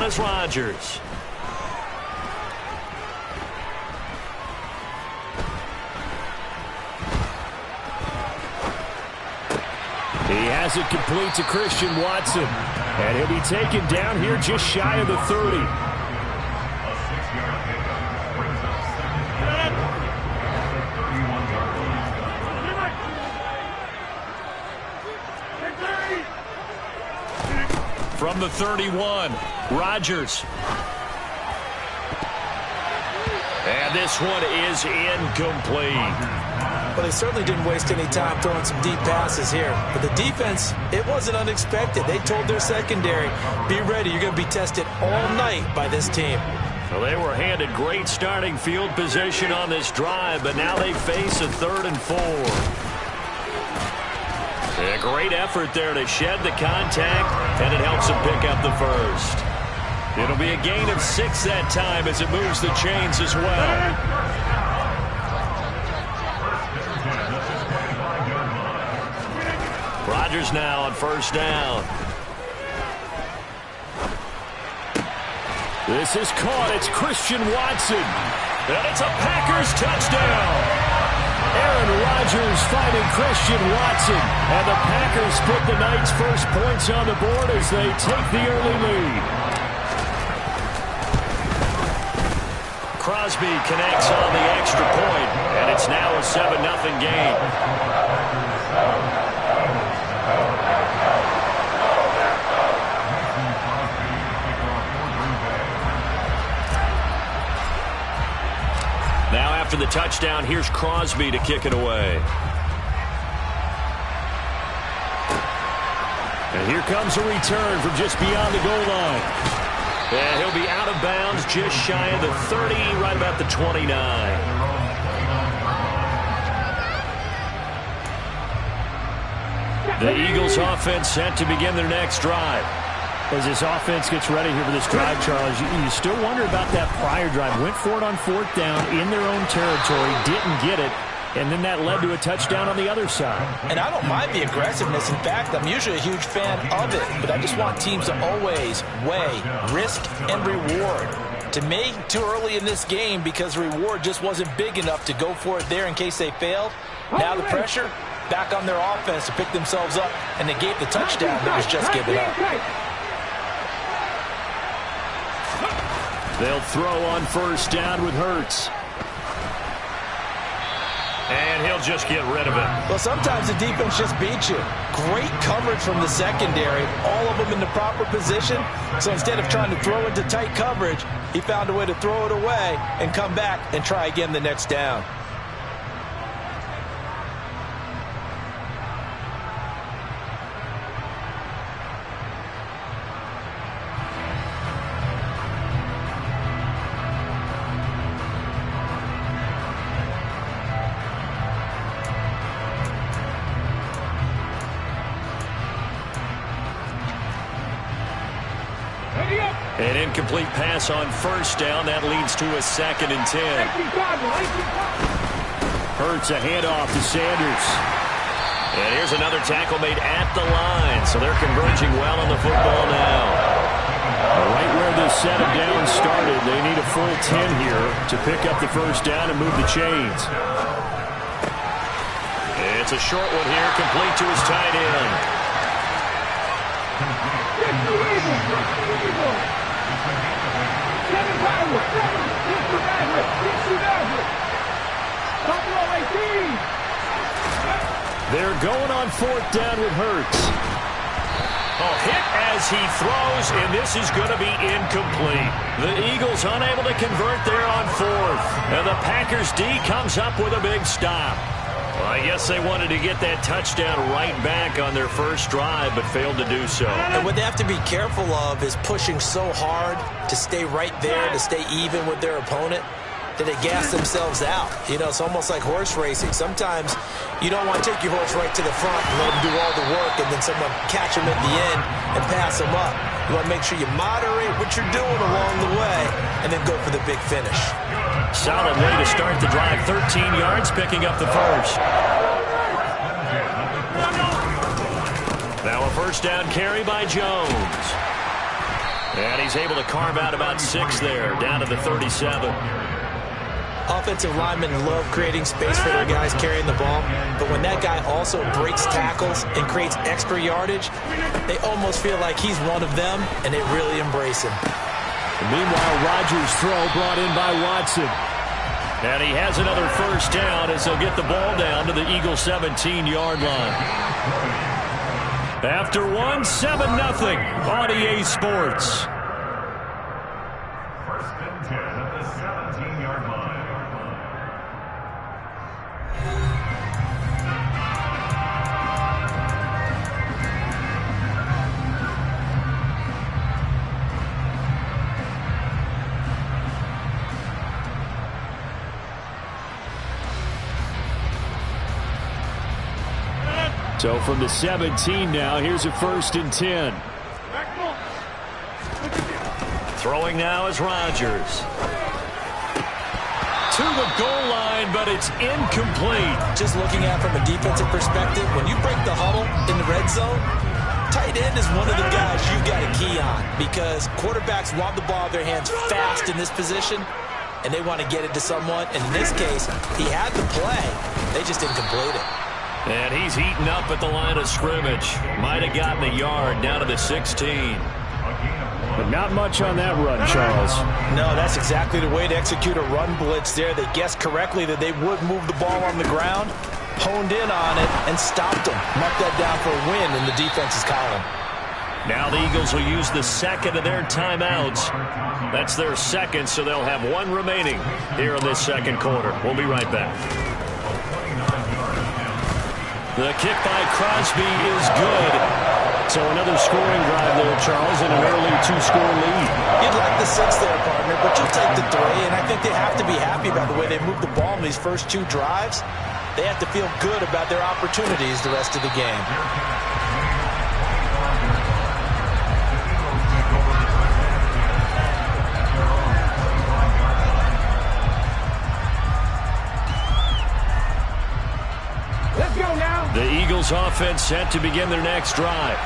is Rodgers. He has it complete to Christian Watson. And he'll be taken down here just shy of the 30. From the 31, Rodgers. And this one is incomplete. Well, they certainly didn't waste any time throwing some deep passes here. But the defense, it wasn't unexpected. They told their secondary, be ready. You're going to be tested all night by this team. Well, they were handed great starting field position on this drive, but now they face a 3rd and 4. A great effort there to shed the contact, and it helps them pick up the first. It'll be a gain of 6 that time as it moves the chains as well. Rodgers now on 1st down. This is caught. It's Christian Watson. And it's a Packers touchdown. Aaron Rodgers finding Christian Watson. And the Packers put the night's first points on the board as they take the early lead. Crosby connects on the extra point, and it's now a 7-0 game. Now after the touchdown, here's Crosby to kick it away. And here comes a return from just beyond the goal line. And he'll be out of bounds just shy of the 30, right about the 29. The Eagles offense set to begin their next drive. As this offense gets ready here for this drive, Charles, you still wonder about that prior drive. Went for it on 4th down in their own territory, didn't get it, and then that led to a touchdown on the other side. And I don't mind the aggressiveness. In fact, I'm usually a huge fan of it, but I just want teams to always weigh risk and reward. To me, too early in this game because reward just wasn't big enough to go for it there in case they failed. Now the pressure back on their offense to pick themselves up and negate the touchdown that was just given up. They'll throw on 1st down with Hurts. And he'll just get rid of it. Well, sometimes the defense just beats you. Great coverage from the secondary, all of them in the proper position. So instead of trying to throw into tight coverage, he found a way to throw it away and come back and try again the next down. An incomplete pass on 1st down. That leads to a 2nd and 10. Hurts a handoff to Sanders. And here's another tackle made at the line. So they're converging well on the football now. Right where this set of down started, they need a full 10 here to pick up the 1st down and move the chains. It's a short one here, complete to his tight end. They're going on 4th down with Hurts. Hit as he throws, and this is going to be incomplete. The Eagles unable to convert there on 4th. And the Packers D comes up with a big stop. Well, I guess they wanted to get that touchdown right back on their first drive, but failed to do so. And what they have to be careful of is pushing so hard to stay right there, to stay even with their opponent, that they gas themselves out. You know, it's almost like horse racing. Sometimes you don't want to take your horse right to the front and let them do all the work, and then someone catch them at the end and pass them up. You want to make sure you moderate what you're doing along the way and then go for the big finish. Solid way to start the drive. 13 yards, picking up the first. Now a 1st down carry by Jones. And he's able to carve out about 6 there, down to the 37. Offensive linemen love creating space for their guys carrying the ball, but when that guy also breaks tackles and creates extra yardage, they almost feel like he's one of them, and they really embrace him. Meanwhile, Rodgers' throw brought in by Watson. And he has another first down as he'll get the ball down to the Eagles' 17-yard line. After 1, 7-0 on EA Sports. First and 10 at the 17-yard line. So from the 17 now, here's a 1st and 10. Throwing now is Rodgers. To the goal line, but it's incomplete. Just looking at it from a defensive perspective, when you break the huddle in the red zone, tight end is one of the guys you got to key on because quarterbacks want the ball in their hands fast in this position, and they want to get it to someone. And in this case, he had the play. They just didn't complete it. And he's eaten up at the line of scrimmage. Might have gotten a yard down to the 16. But not much on that run, Charles. No, that's exactly the way to execute a run blitz there. They guessed correctly that they would move the ball on the ground, honed in on it, and stopped them. Marked that down for a win in the defense's column. Now the Eagles will use the second of their timeouts. That's their second, so they'll have 1 remaining here in this second quarter. We'll be right back. The kick by Crosby is good. So another scoring drive there, Charles, and an early 2-score lead. You'd like the 6 there, partner, but you'll take the 3, and I think they have to be happy about the way they moved the ball in these first 2 drives. They have to feel good about their opportunities the rest of the game. The Eagles offense set to begin their next drive.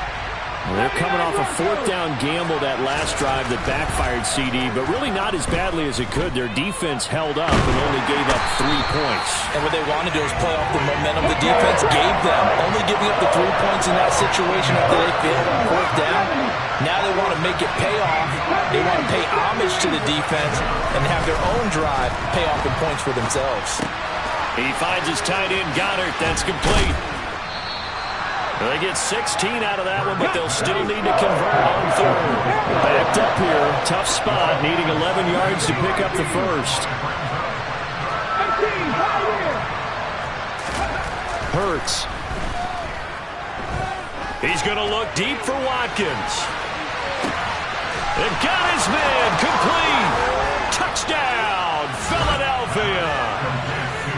Well, they're coming off a 4th down gamble that last drive that backfired CD, but really not as badly as it could. Their defense held up and only gave up 3 points. And what they wanted to do was play off the momentum the defense gave them. Only giving up the 3 points in that situation after they failed on 4th down. Now they want to make it pay off. They want to pay homage to the defense and have their own drive pay off in points for themselves. He finds his tight end, Goddard. That's complete. They get 16 out of that one, but they'll still need to convert on 3rd. Backed up here. Tough spot. Needing 11 yards to pick up the first. Hurts. He's going to look deep for Watkins. And got his man. Complete. Touchdown, Philadelphia.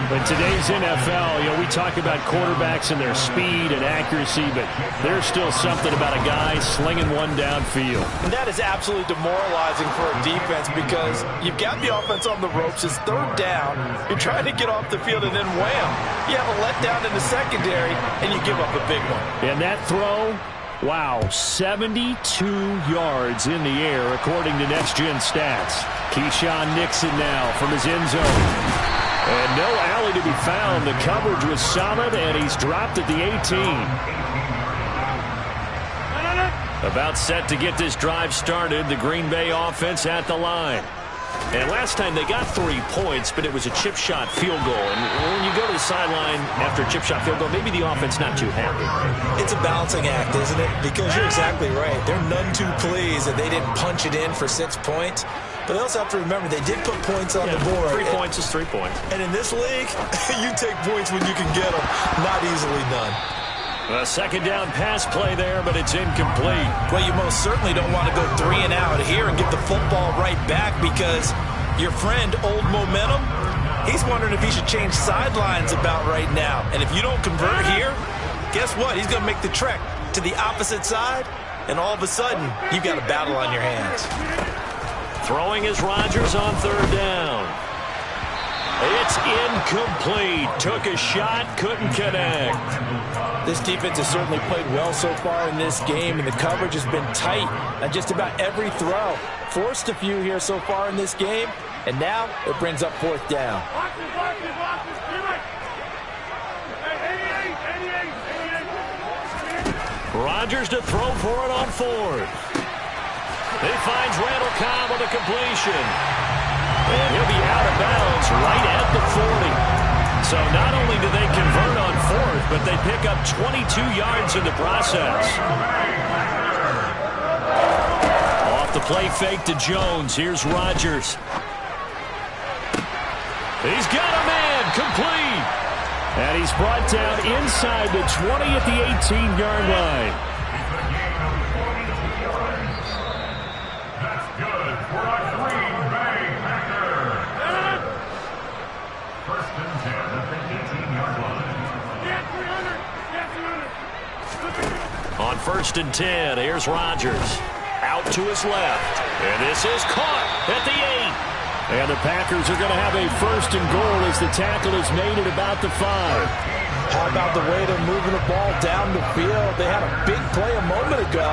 In today's NFL, we talk about quarterbacks and their speed and accuracy, but there's still something about a guy slinging one downfield. And that is absolutely demoralizing for a defense because you've got the offense on the ropes. It's 3rd down. You're trying to get off the field, and then wham, you have a letdown in the secondary, and you give up a big one. And that throw, wow, 72 yards in the air, according to Next Gen Stats. Keyshawn Nixon now from his end zone. And no alley to be found. The coverage was solid, and he's dropped at the 18. About set to get this drive started, the Green Bay offense at the line. And last time they got 3 points, but it was a chip shot field goal. And when you go to the sideline after a chip shot field goal, maybe the offense not too happy. It's a balancing act, isn't it? Because you're exactly right. They're none too pleased that they didn't punch it in for 6 points. But they also have to remember they did put points on the board. 3 points is 3 points. And in this league, you take points when you can get them. Not easily done. A 2nd down pass play there, but it's incomplete. Well, you most certainly don't want to go 3 and out here and get the football right back because your friend, Old Momentum, he's wondering if he should change sidelines about right now. And if you don't convert here, guess what? He's going to make the trek to the opposite side, and all of a sudden, you've got a battle on your hands. Throwing is Rodgers on 3rd down. It's incomplete. Took a shot, couldn't connect. This defense has certainly played well so far in this game, and the coverage has been tight on just about every throw. Forced a few here so far in this game, and now it brings up fourth down. Rodgers to throw for it on fourth. He finds Randall Cobb on the completion. And he'll be out of bounds right at the 40. So not only do they convert on fourth, but they pick up 22 yards in the process. Off the play fake to Jones. Here's Rodgers. He's got a man, complete. And he's brought down inside the 20 at the 18-yard line. That's good for a Green Bay Packer. First and 10 at the 18-yard line. On first and 10, here's Rodgers. Out to his left. And this is caught at the 8. And the Packers are going to have a first and goal as the tackle is made at about the 5. How about the way they're moving the ball down the field? They had a big play a moment ago.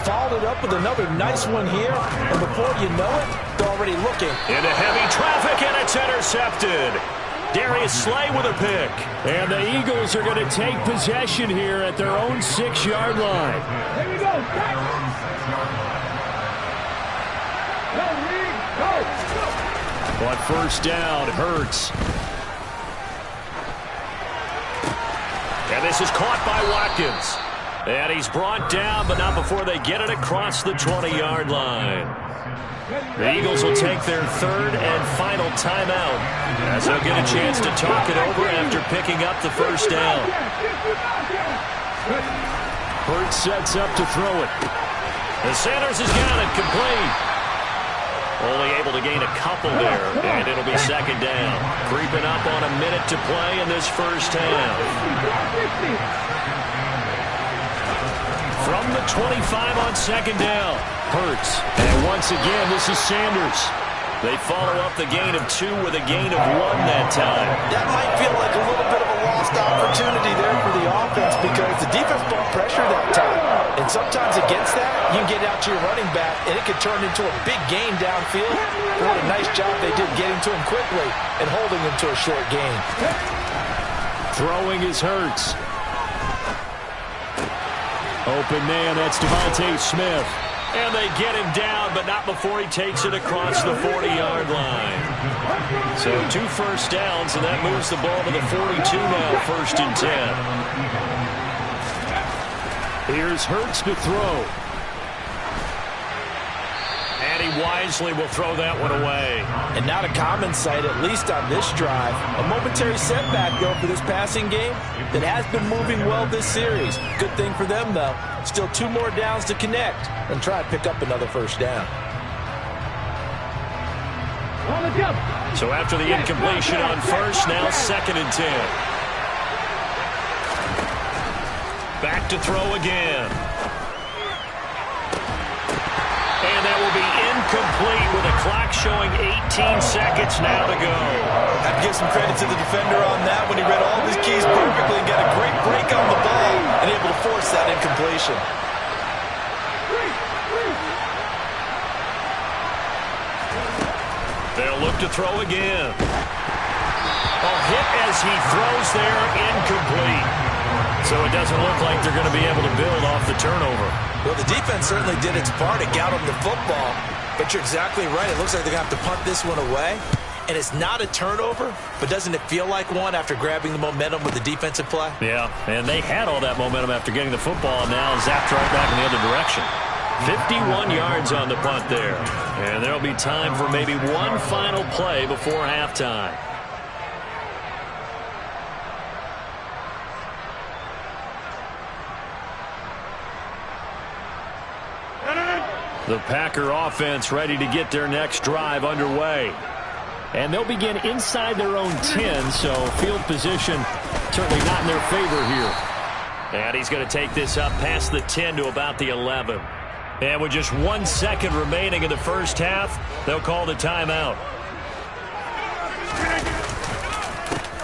Followed it up with another nice one here. And before you know it, they're already looking. Into heavy traffic, and it's intercepted. Darius Slay with a pick. And the Eagles are going to take possession here at their own 6-yard line. Here we go. On first down, Hurts. And this is caught by Watkins. And he's brought down, but not before they get it across the 20-yard line. The Eagles will take their third and final timeout as they'll get a chance to talk it over after picking up the first down. Hurts sets up to throw it. And Sanders has got it complete. Only able to gain a couple there, and it'll be second down. Creeping up on a minute to play in this first half. From the 25 on second down, Hurts. And once again, this is Sanders. They follow up the gain of 2 with a gain of 1 that time. That might feel like a little bit of a lost opportunity there for the offense because the defense brought pressure that time. And sometimes against that, you can get out to your running back, and it could turn into a big gain downfield. What a nice job they did getting to him quickly and holding him to a short gain. Throwing is Hurts. Open man, that's Devontae Smith. And they get him down, but not before he takes it across the 40-yard line. So 2 first downs, and that moves the ball to the 42 now, first and 10. Here's Hurts to throw. And he wisely will throw that one away. And not a common sight, at least on this drive. A momentary setback, though, for this passing game that has been moving well this series. Good thing for them, though. Still 2 more downs to connect and try to pick up another first down. So after the incompletion on first, now second and 10. Back to throw again. And that will be incomplete with a clock showing 18 seconds now to go. I'd give some credit to the defender on that when he read all of his keys perfectly and got a great break on the ball and able to force that incompletion. They'll look to throw again. A hit as he throws there, incomplete. So it doesn't look like they're going to be able to build off the turnover. Well, the defense certainly did its part to get them the football. But you're exactly right. It looks like they're going to have to punt this one away. And it's not a turnover, but doesn't it feel like one after grabbing the momentum with the defensive play? Yeah, and they had all that momentum after getting the football, and now zapped right back in the other direction. 51 yards on the punt there. And there'll be time for maybe one final play before halftime. The Packer offense ready to get their next drive underway. And they'll begin inside their own 10, so field position certainly not in their favor here. And he's going to take this up past the 10 to about the 11. And with just 1 second remaining in the first half, they'll call the timeout.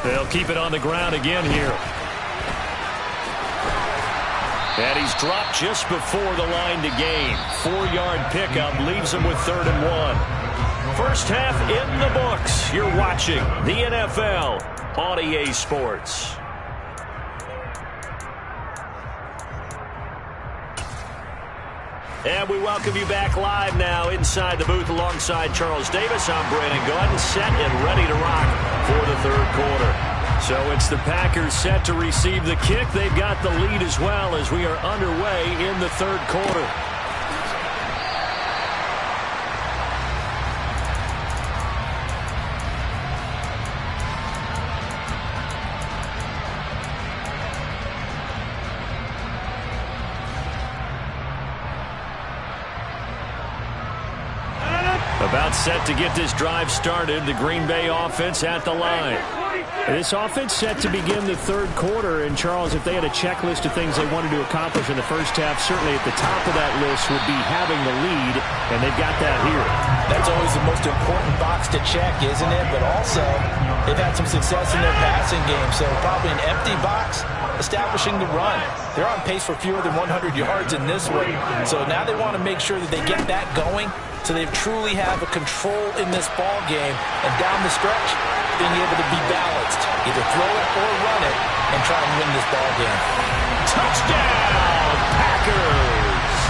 They'll keep it on the ground again here. And he's dropped just before the line to gain. 4-yard pickup leaves him with 3rd and 1. First half in the books. You're watching the NFL on EA Sports. And we welcome you back live now inside the booth alongside Charles Davis. I'm Brandon Gaudin, set and ready to rock for the 3rd quarter. So it's the Packers set to receive the kick. They've got the lead as well as we are underway in the 3rd quarter. About set to get this drive started. The Green Bay offense at the line. This offense set to begin the 3rd quarter. And, Charles, if they had a checklist of things they wanted to accomplish in the first half, certainly at the top of that list would be having the lead, and they've got that here. That's always the most important box to check, isn't it? But also, they've had some success in their passing game, so probably an empty box establishing the run. They're on pace for fewer than 100 yards in this one, so now they want to make sure that they get that going so they truly have a control in this ball game, and down the stretch, being able to be balanced. Either throw it or run it and try and win this ball game. Touchdown, Packers!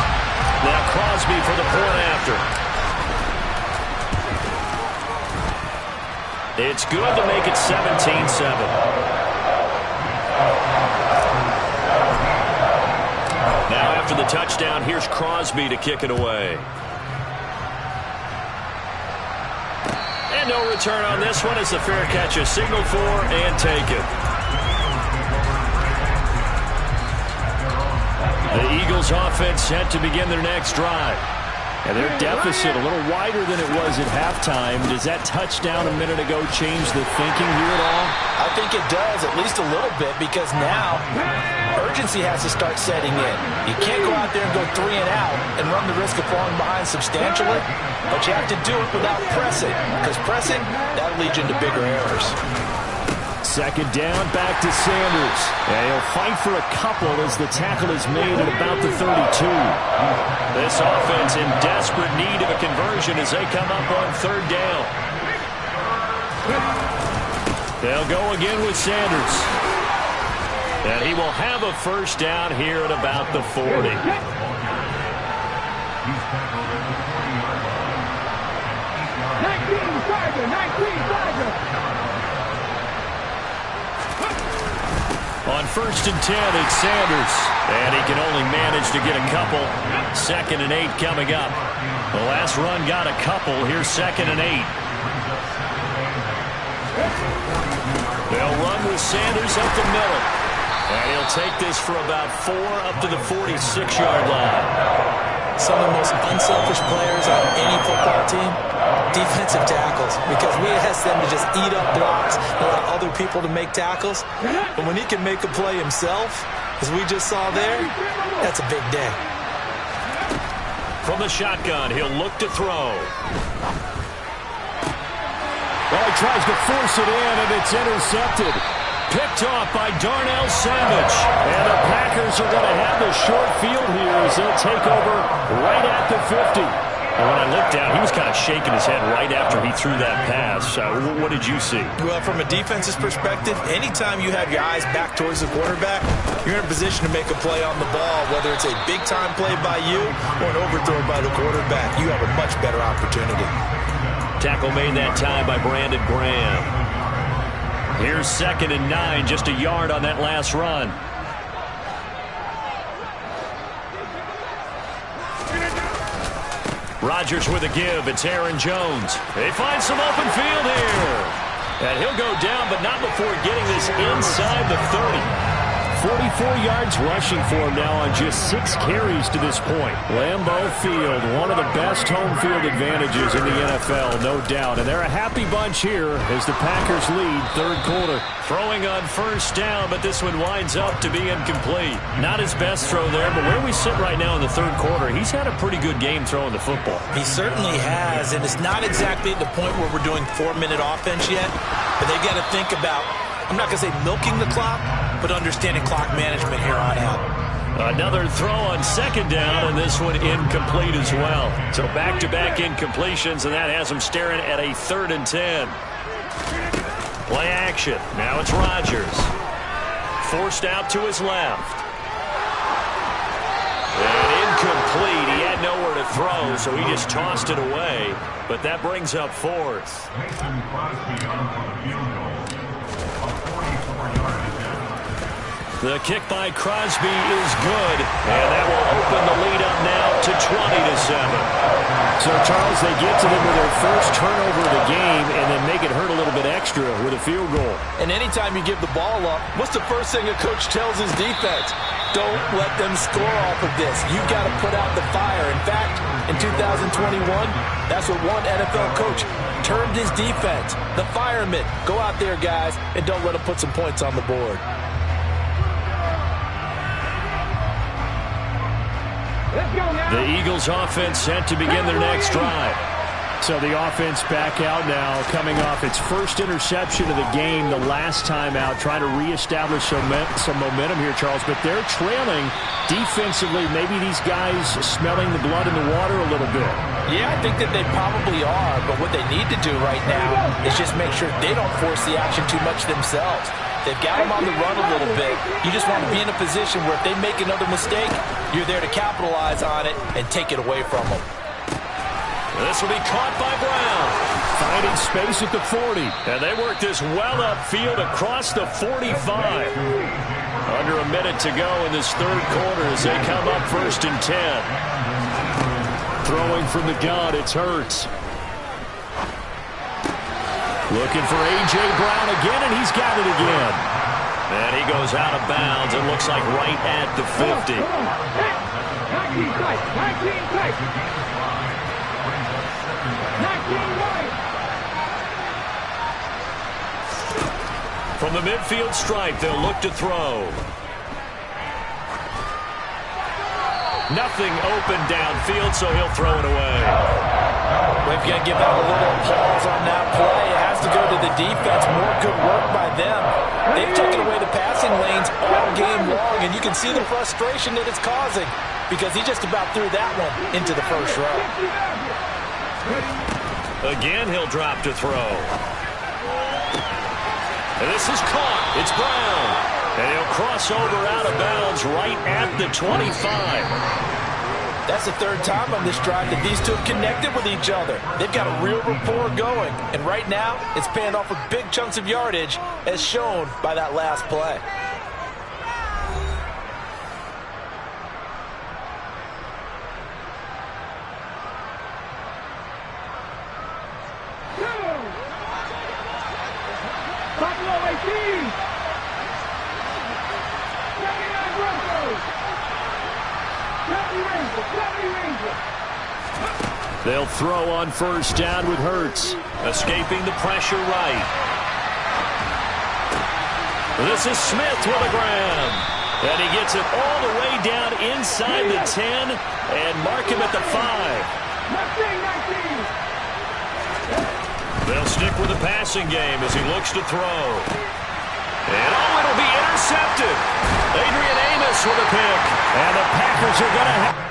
Now Crosby for the point after. It's good to make it 17-7. Now after the touchdown, here's Crosby to kick it away. And no return on this one as the fair catch is signaled for and taken. The Eagles offense set to begin their next drive. And their deficit a little wider than it was at halftime. Does that touchdown a minute ago change the thinking here at all? I think it does, at least a little bit, because now urgency has to start setting in. You can't go out there and go 3 and out and run the risk of falling behind substantially, but you have to do it without pressing, because pressing, that'll lead you into bigger errors. 2nd down, back to Sanders. And he'll fight for a couple as the tackle is made at about the 32. This offense in desperate need of a conversion as they come up on 3rd down. They'll go again with Sanders. And he will have a 1st down here at about the 40. 19 On 1st and 10, it's Sanders. And he can only manage to get a couple. 2nd and 8 coming up. The last run got a couple. Here's 2nd and 8. They'll run with Sanders up the middle. And he'll take this for about 4 up to the 46-yard line. Some of the most unselfish players on any football team, defensive tackles, because we ask them to just eat up blocks and allow other people to make tackles. But when he can make a play himself, as we just saw there, that's a big day. From the shotgun, he'll look to throw. Well, he tries to force it in, and it's intercepted. Picked off by Darnell Savage. And the Packers are going to have the short field here as they'll take over right at the 50. And when I looked down, he was kind of shaking his head right after he threw that pass. What did you see? Well, from a defense's perspective, anytime you have your eyes back towards the quarterback, you're in a position to make a play on the ball, whether it's a big-time play by you or an overthrow by the quarterback. You have a much better opportunity. Tackle made that time by Brandon Graham. Here's 2nd and 9, just a yard on that last run. Rodgers with a give. It's Aaron Jones. They find some open field here. And he'll go down, but not before getting this inside the 30. 44 yards rushing for him now on just 6 carries to this point. Lambeau Field, one of the best home field advantages in the NFL, no doubt. And they're a happy bunch here as the Packers lead 3rd quarter. Throwing on 1st down, but this one winds up to be incomplete. Not his best throw there, but where we sit right now in the 3rd quarter, he's had a pretty good game throwing the football. He certainly has, and it's not exactly at the point where we're doing 4-minute offense yet, but they got to think about I'm not going to say milking the clock, but understanding clock management here on out. Another throw on second down, and this one incomplete as well. So back-to-back incompletions, and that has them staring at a 3rd and 10. Play action. Now it's Rodgers. Forced out to his left. And incomplete. He had nowhere to throw, so he just tossed it away. But that brings up 4th. The kick by Crosby is good, and that will open the lead up now to 20-7. So, Charles, they get to them with their first turnover of the game and then make it hurt a little bit extra with a field goal. And anytime you give the ball up, what's the first thing a coach tells his defense? Don't let them score off of this. You've got to put out the fire. In fact, in 2021, that's what one NFL coach termed his defense. The firemen. Go out there, guys, and don't let them put some points on the board. The Eagles offense set to begin their next drive. So the offense back out now, coming off its first interception of the game the last time out, trying to reestablish some momentum here, Charles. But they're trailing defensively. Maybe these guys smelling the blood in the water a little bit. Yeah, I think that they probably are. But what they need to do right now is just make sure they don't force the action too much themselves. They've got them on the run a little bit. You just want to be in a position where if they make another mistake, you're there to capitalize on it and take it away from them. This will be caught by Brown. Finding space at the 40. And they work this well upfield across the 45. Under a minute to go in this 3rd quarter as they come up 1st and 10. Throwing from the gun, it's Hurts. Looking for A.J. Brown again, and he's got it again. And he goes out of bounds. It looks like right at the 50. From the midfield stripe, they'll look to throw. Nothing open downfield, so he'll throw it away. We've got to give out a little applause on that play. It has to go to the defense. More good work by them. They've taken away the passing lanes all game long, and you can see the frustration that it's causing because he just about threw that one into the first row. Again, he'll drop to throw. And this is caught. It's Brown. And he'll cross over out of bounds right at the 25. That's the 3rd time on this drive that these two have connected with each other. They've got a real rapport going. And right now, it's paying off with big chunks of yardage, as shown by that last play. They'll throw on 1st down with Hurts. Escaping the pressure right. This is Smith with a grab. And he gets it all the way down inside the 10 and mark him at the 5. They'll stick with the passing game as he looks to throw. And it'll be intercepted. Adrian Amos with a pick. And the Packers are going to have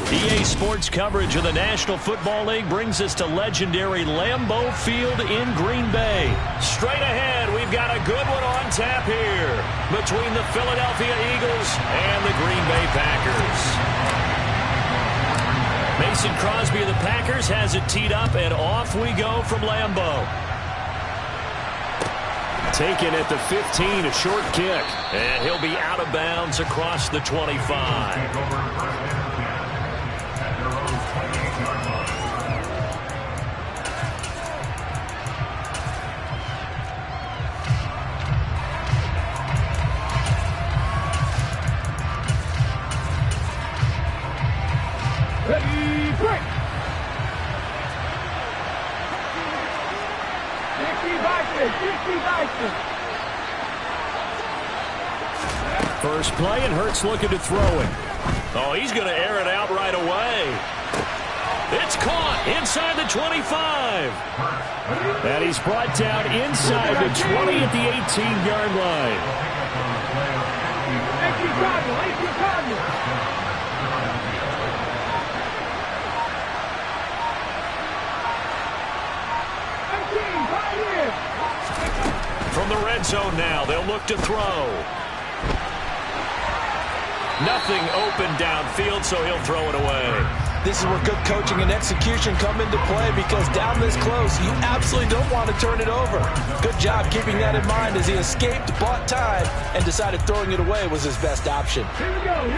EA Sports coverage of the National Football League brings us to legendary Lambeau Field in Green Bay. Straight ahead, we've got a good one on tap here between the Philadelphia Eagles and the Green Bay Packers. Mason Crosby of the Packers has it teed up, and off we go from Lambeau. Taken at the 15, a short kick. And he'll be out of bounds across the 25. First play, and Hurts looking to throw it. Oh, he's going to air it out right away. It's caught inside the 25. And he's brought down inside the 20 at the 18-yard line. From the red zone now, they'll look to throw. Nothing open downfield, so he'll throw it away. This is where good coaching and execution come into play, because down this close, you absolutely don't want to turn it over. Good job keeping that in mind as he escaped, bought time, and decided throwing it away was his best option.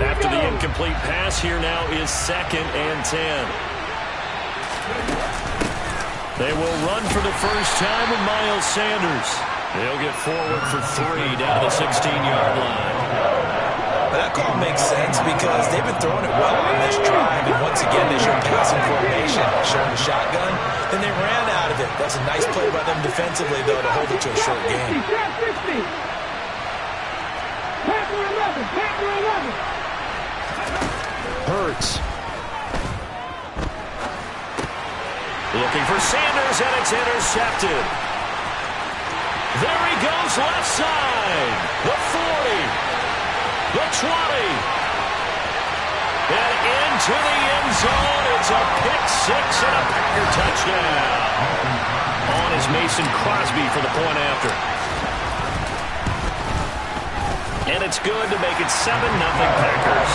After the incomplete pass, here now is 2nd and 10. They will run for the first time with Miles Sanders. They'll get forward for 3 down to the 16-yard line. That call makes sense because they've been throwing it well on this drive, and once again they showed passing formation, showing the shotgun, then they ran out of it. That's a nice play by them defensively, though, to hold it to a short game. Hurts. Looking for Sanders, and it's intercepted. There he goes, left side. The 40. The 20. And into the end zone. It's a pick-6 and a Packer touchdown. On is Mason Crosby for the point after. And it's good to make it 7-0 Packers.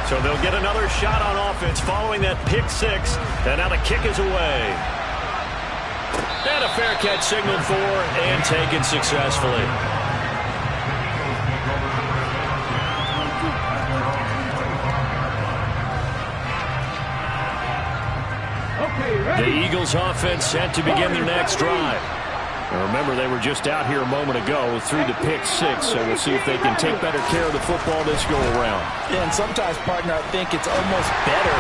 So they'll get another shot on offense following that pick-6, and now the kick is away. And a fair catch signaled for and taken successfully. The Eagles offense set to begin their next drive. Now remember, they were just out here a moment ago through the pick-6, so we'll see if they can take better care of the football this go-around. Yeah, and sometimes, partner, I think it's almost better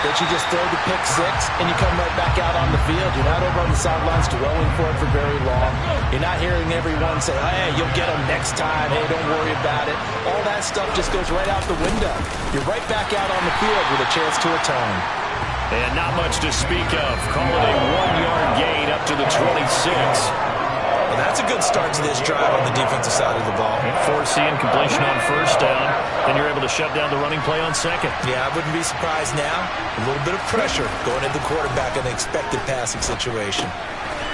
that you just throw the pick-6 and you come right back out on the field. You're not over on the sidelines dwelling for it for very long. You're not hearing everyone say, hey, you'll get them next time. Hey, don't worry about it. All that stuff just goes right out the window. You're right back out on the field with a chance to atone. And not much to speak of. Call it a 1-yard gain up to the 26. Well, that's a good start to this drive on the defensive side of the ball. And forcing completion on first down. Then you're able to shut down the running play on second. Yeah, I wouldn't be surprised now. A little bit of pressure going at the quarterback in an expected passing situation.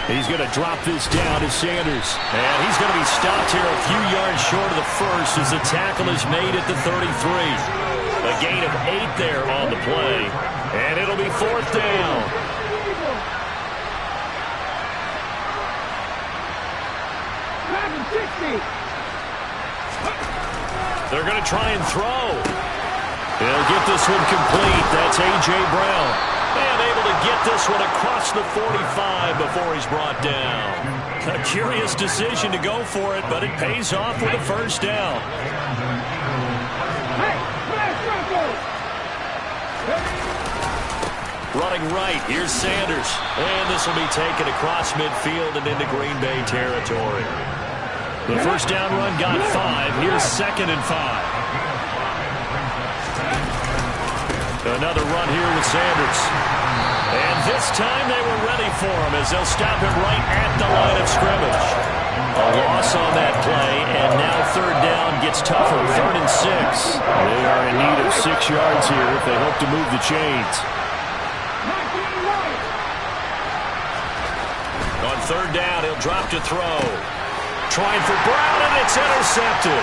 He's going to drop this down to Sanders. And he's going to be stopped here a few yards short of the first as the tackle is made at the 33. A gain of 8 there on the play. And it'll be 4th down. They're going to try and throw. They'll get this one complete. That's A.J. Brown. And able to get this one across the 45 before he's brought down. A curious decision to go for it, but it pays off with a first down. Running right, here's Sanders. And this will be taken across midfield and into Green Bay territory. The first down run got 5. Here's 2nd and 5. Another run here with Sanders. And This time they were ready for him as they'll stop him right at the line of scrimmage. A loss on that play, and now third down gets tougher. 3rd and 6. They are in need of 6 yards here if they hope to move the chains. On 3rd down, he'll drop to throw. Trying for Brown, and it's intercepted.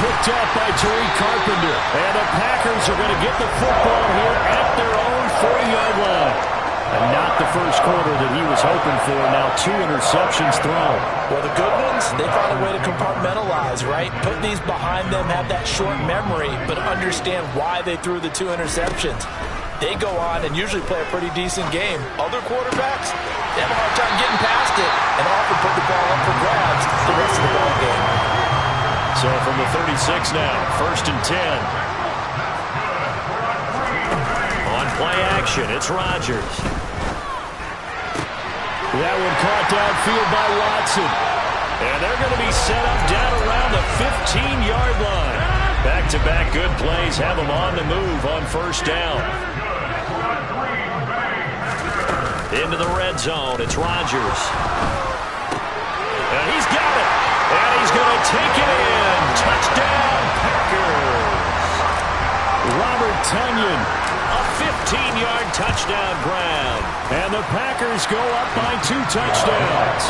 Picked up by Tariq Carpenter. And the Packers are going to get the football here at their own 40-yard line. And not the first quarter that he was hoping for. Now 2 interceptions thrown. Well, the good ones, they found a way to compartmentalize, right? Put these behind them, have that short memory, but understand why they threw the 2 interceptions. They go on and usually play a pretty decent game. Other quarterbacks, they have a hard time getting past it and often put the ball up for grabs the rest of the ball game. So from the 36 now, 1st and 10. On play action, it's Rodgers. That one caught downfield by Watson. And they're going to be set up down around the 15-yard line. Back-to-back good plays have them on the move on 1st down. Into the red zone, it's Rodgers. And he's got it. And he's going to take it in. Touchdown, Packers. Robert Tonyan. A 15-yard touchdown grab. And the Packers go up by 2 touchdowns.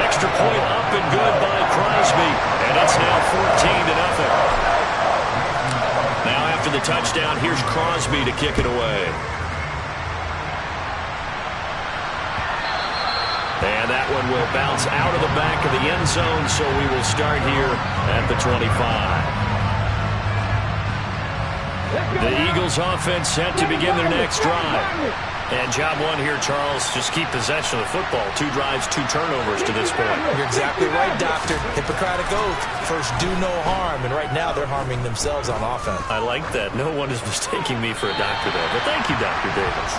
Extra point up and good by Crosby. And it's now 14-0. Now after the touchdown, here's Crosby to kick it away. And that one will bounce out of the back of the end zone, so we will start here at the 25. The Eagles offense set to begin their next drive. And job one here, Charles, just keep possession of the football. 2 drives, 2 turnovers to this point. You're exactly right, Doctor. Hippocratic oath. First, do no harm. And right now, they're harming themselves on offense. I like that. No one is mistaking me for a doctor there. But thank you, Dr. Davis.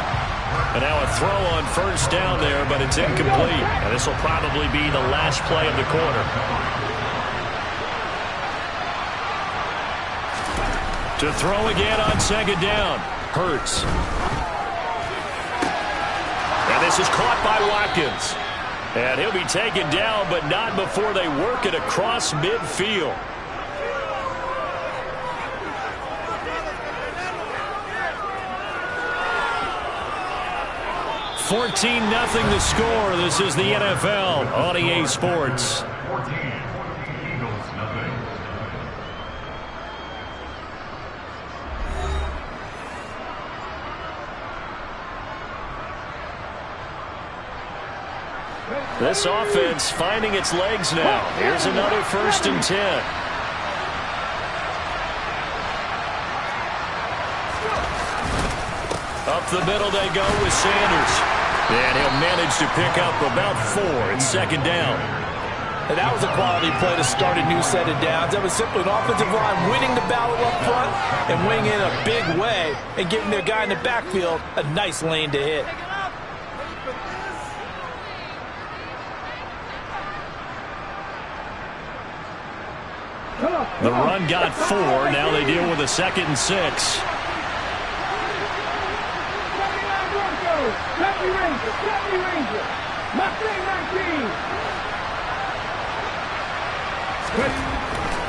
And now a throw on 1st down there, but it's incomplete. And this will probably be the last play of the quarter. To throw again on 2nd down. Hurts. And this is caught by Watkins. And he'll be taken down, but not before they work it across midfield. $14-0 the score. This is the NFL on EA Sports. 14. Eagles, nothing. This offense finding its legs now. Here's another 1st and 10. Up the middle they go with Sanders. And he'll manage to pick up about 4. It's 2nd down. And that was a quality play to start a new set of downs. That was simply an offensive line winning the battle up front and winning in a big way and giving their guy in the backfield a nice lane to hit. The run got 4. Now they deal with a 2nd and 6.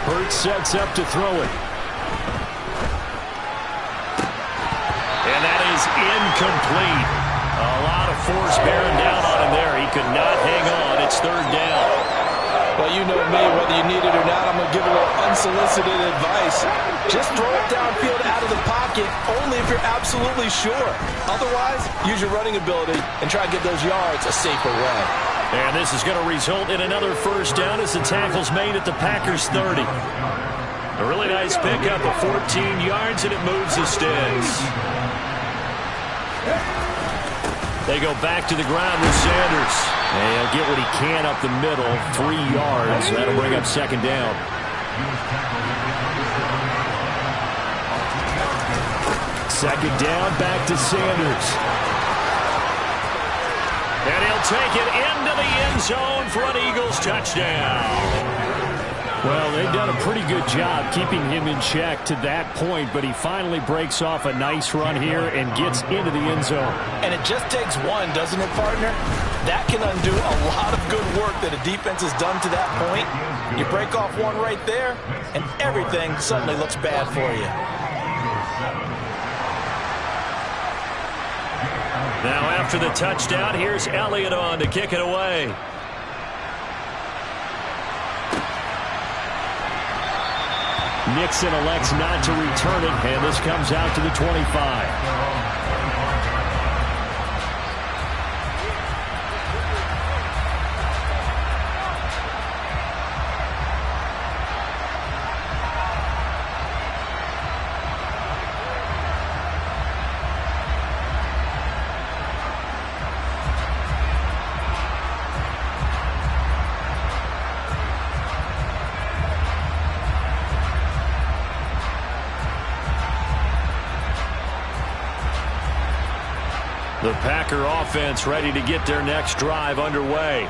Hurts sets up to throw it. And that is incomplete. A lot of force bearing down on him there. He could not hang on. It's 3rd down. Well, you know me, whether you need it or not, I'm going to give a little unsolicited advice. Just throw it downfield out of the pocket, only if you're absolutely sure. Otherwise, use your running ability and try to get those yards a safer way. And this is going to result in another 1st down as the tackle's made at the Packers' 30. A really nice pickup of 14 yards, and it moves the sticks. They go back to the ground with Sanders. And he'll get what he can up the middle, 3 yards. That'll bring up 2nd down. Second down, back to Sanders. And he'll take it into the end zone for an Eagles touchdown. Well, they've done a pretty good job keeping him in check to that point, but he finally breaks off a nice run here and gets into the end zone. And it just takes one, doesn't it, partner? That can undo a lot of good work that a defense has done to that point. You break off one right there, and everything suddenly looks bad for you. Now after the touchdown, here's Elliott on to kick it away. Nixon elects not to return it, and this comes out to the 25. The Packer offense ready to get their next drive underway.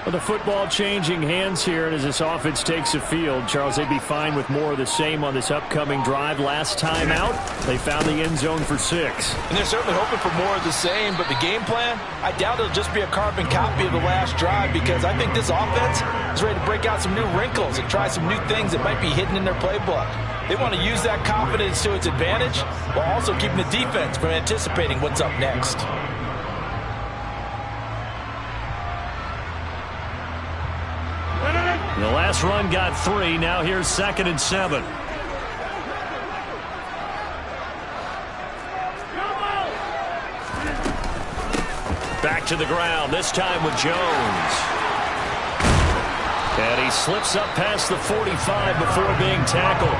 Well, the football changing hands here, and as this offense takes the field, Charles, they'd be fine with more of the same on this upcoming drive. Last time out, they found the end zone for 6. And they're certainly hoping for more of the same, but the game plan, I doubt it'll just be a carbon copy of the last drive, because I think this offense is ready to break out some new wrinkles and try some new things that might be hidden in their playbook. They want to use that confidence to its advantage while also keeping the defense from anticipating what's up next. The last run got 3. Now here's 2nd and 7. Back to the ground, this time with Jones. And he slips up past the 45 before being tackled.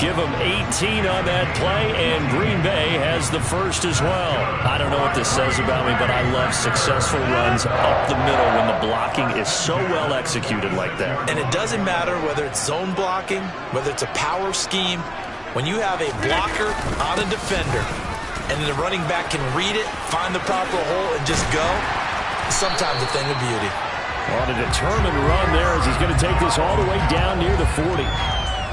Give him 18 on that play, and Green Bay has the first as well. I don't know what this says about me, but I love successful runs up the middle when the blocking is so well executed like that. And it doesn't matter whether it's zone blocking, whether it's a power scheme. When you have a blocker on a defender, and then the running back can read it, find the proper hole, and just go, sometimes a thing of beauty. On a determined run there as he's going to take this all the way down near the 40.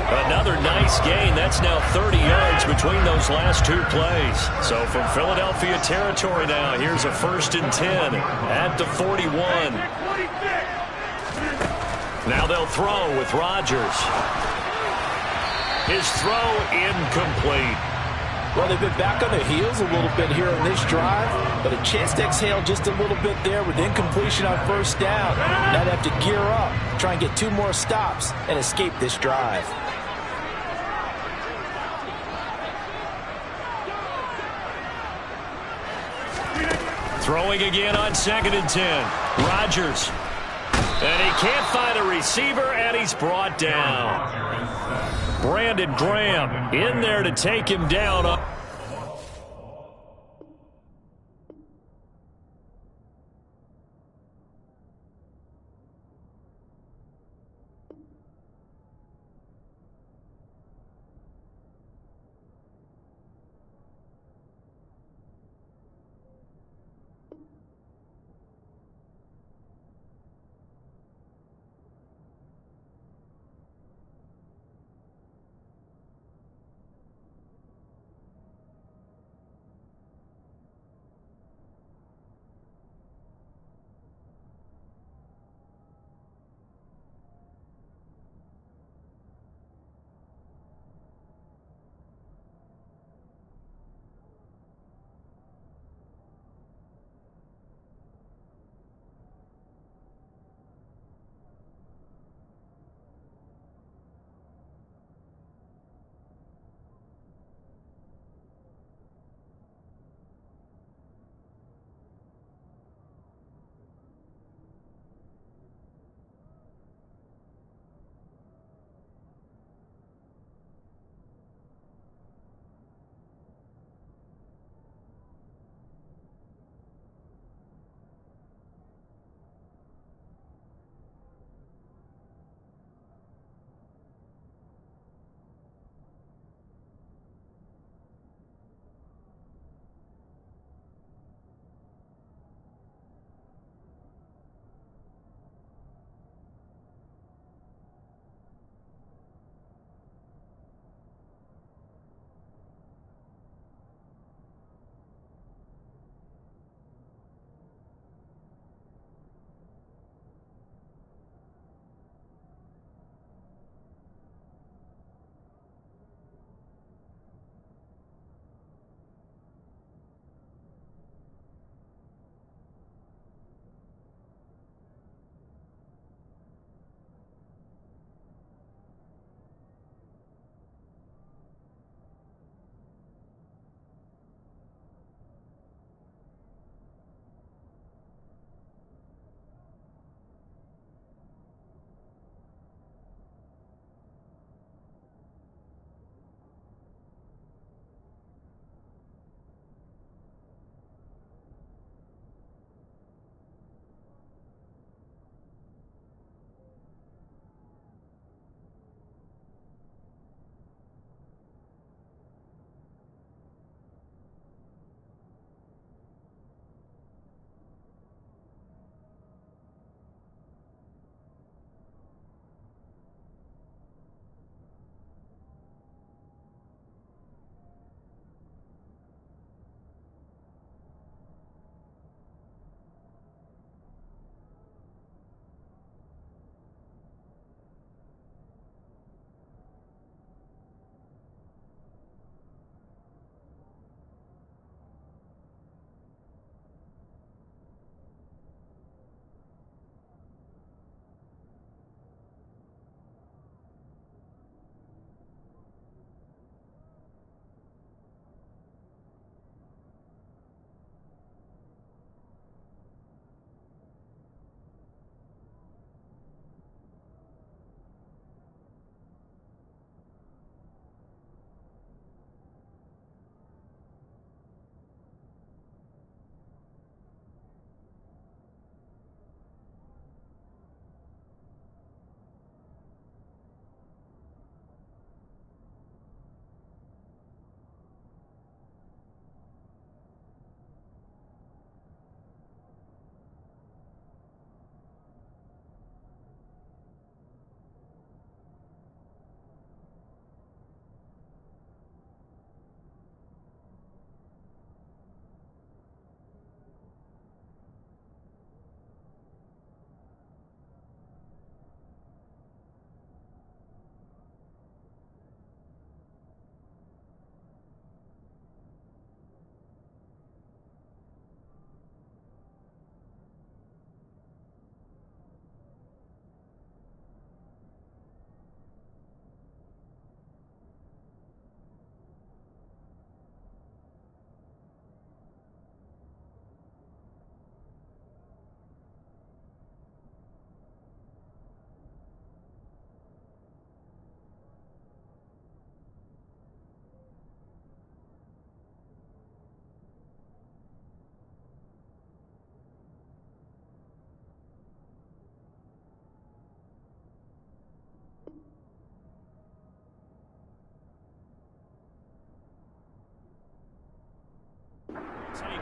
Another nice gain. That's now 30 yards between those last 2 plays. So from Philadelphia territory now, here's a 1st and 10 at the 41. Now they'll throw with Rodgers. His throw incomplete. Well, they've been back on their heels a little bit here on this drive, but a chance to exhale just a little bit there with incompletion on 1st down. Now they have to gear up, try and get 2 more stops, and escape this drive. Throwing again on 2nd and 10. Rodgers. And he can't find a receiver, and he's brought down. Brandon Graham in there to take him down.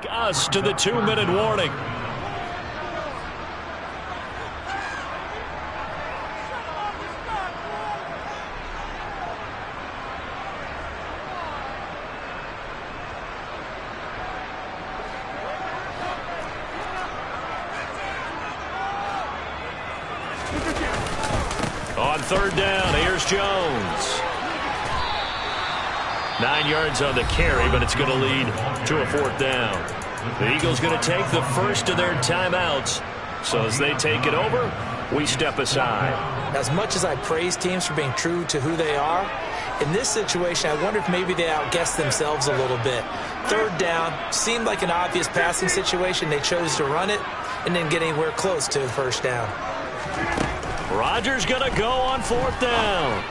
Take us to the 2-minute warning. On third down, here's Jones. 9 yards on the carry, but it's going to lead to a fourth down. The Eagles going to take the first of their timeouts. So as they take it over, we step aside. As much as I praise teams for being true to who they are, in this situation, I wonder if maybe they outguessed themselves a little bit. Third down seemed like an obvious passing situation. They chose to run it and didn't get anywhere close to first down. Rodgers going to go on fourth down.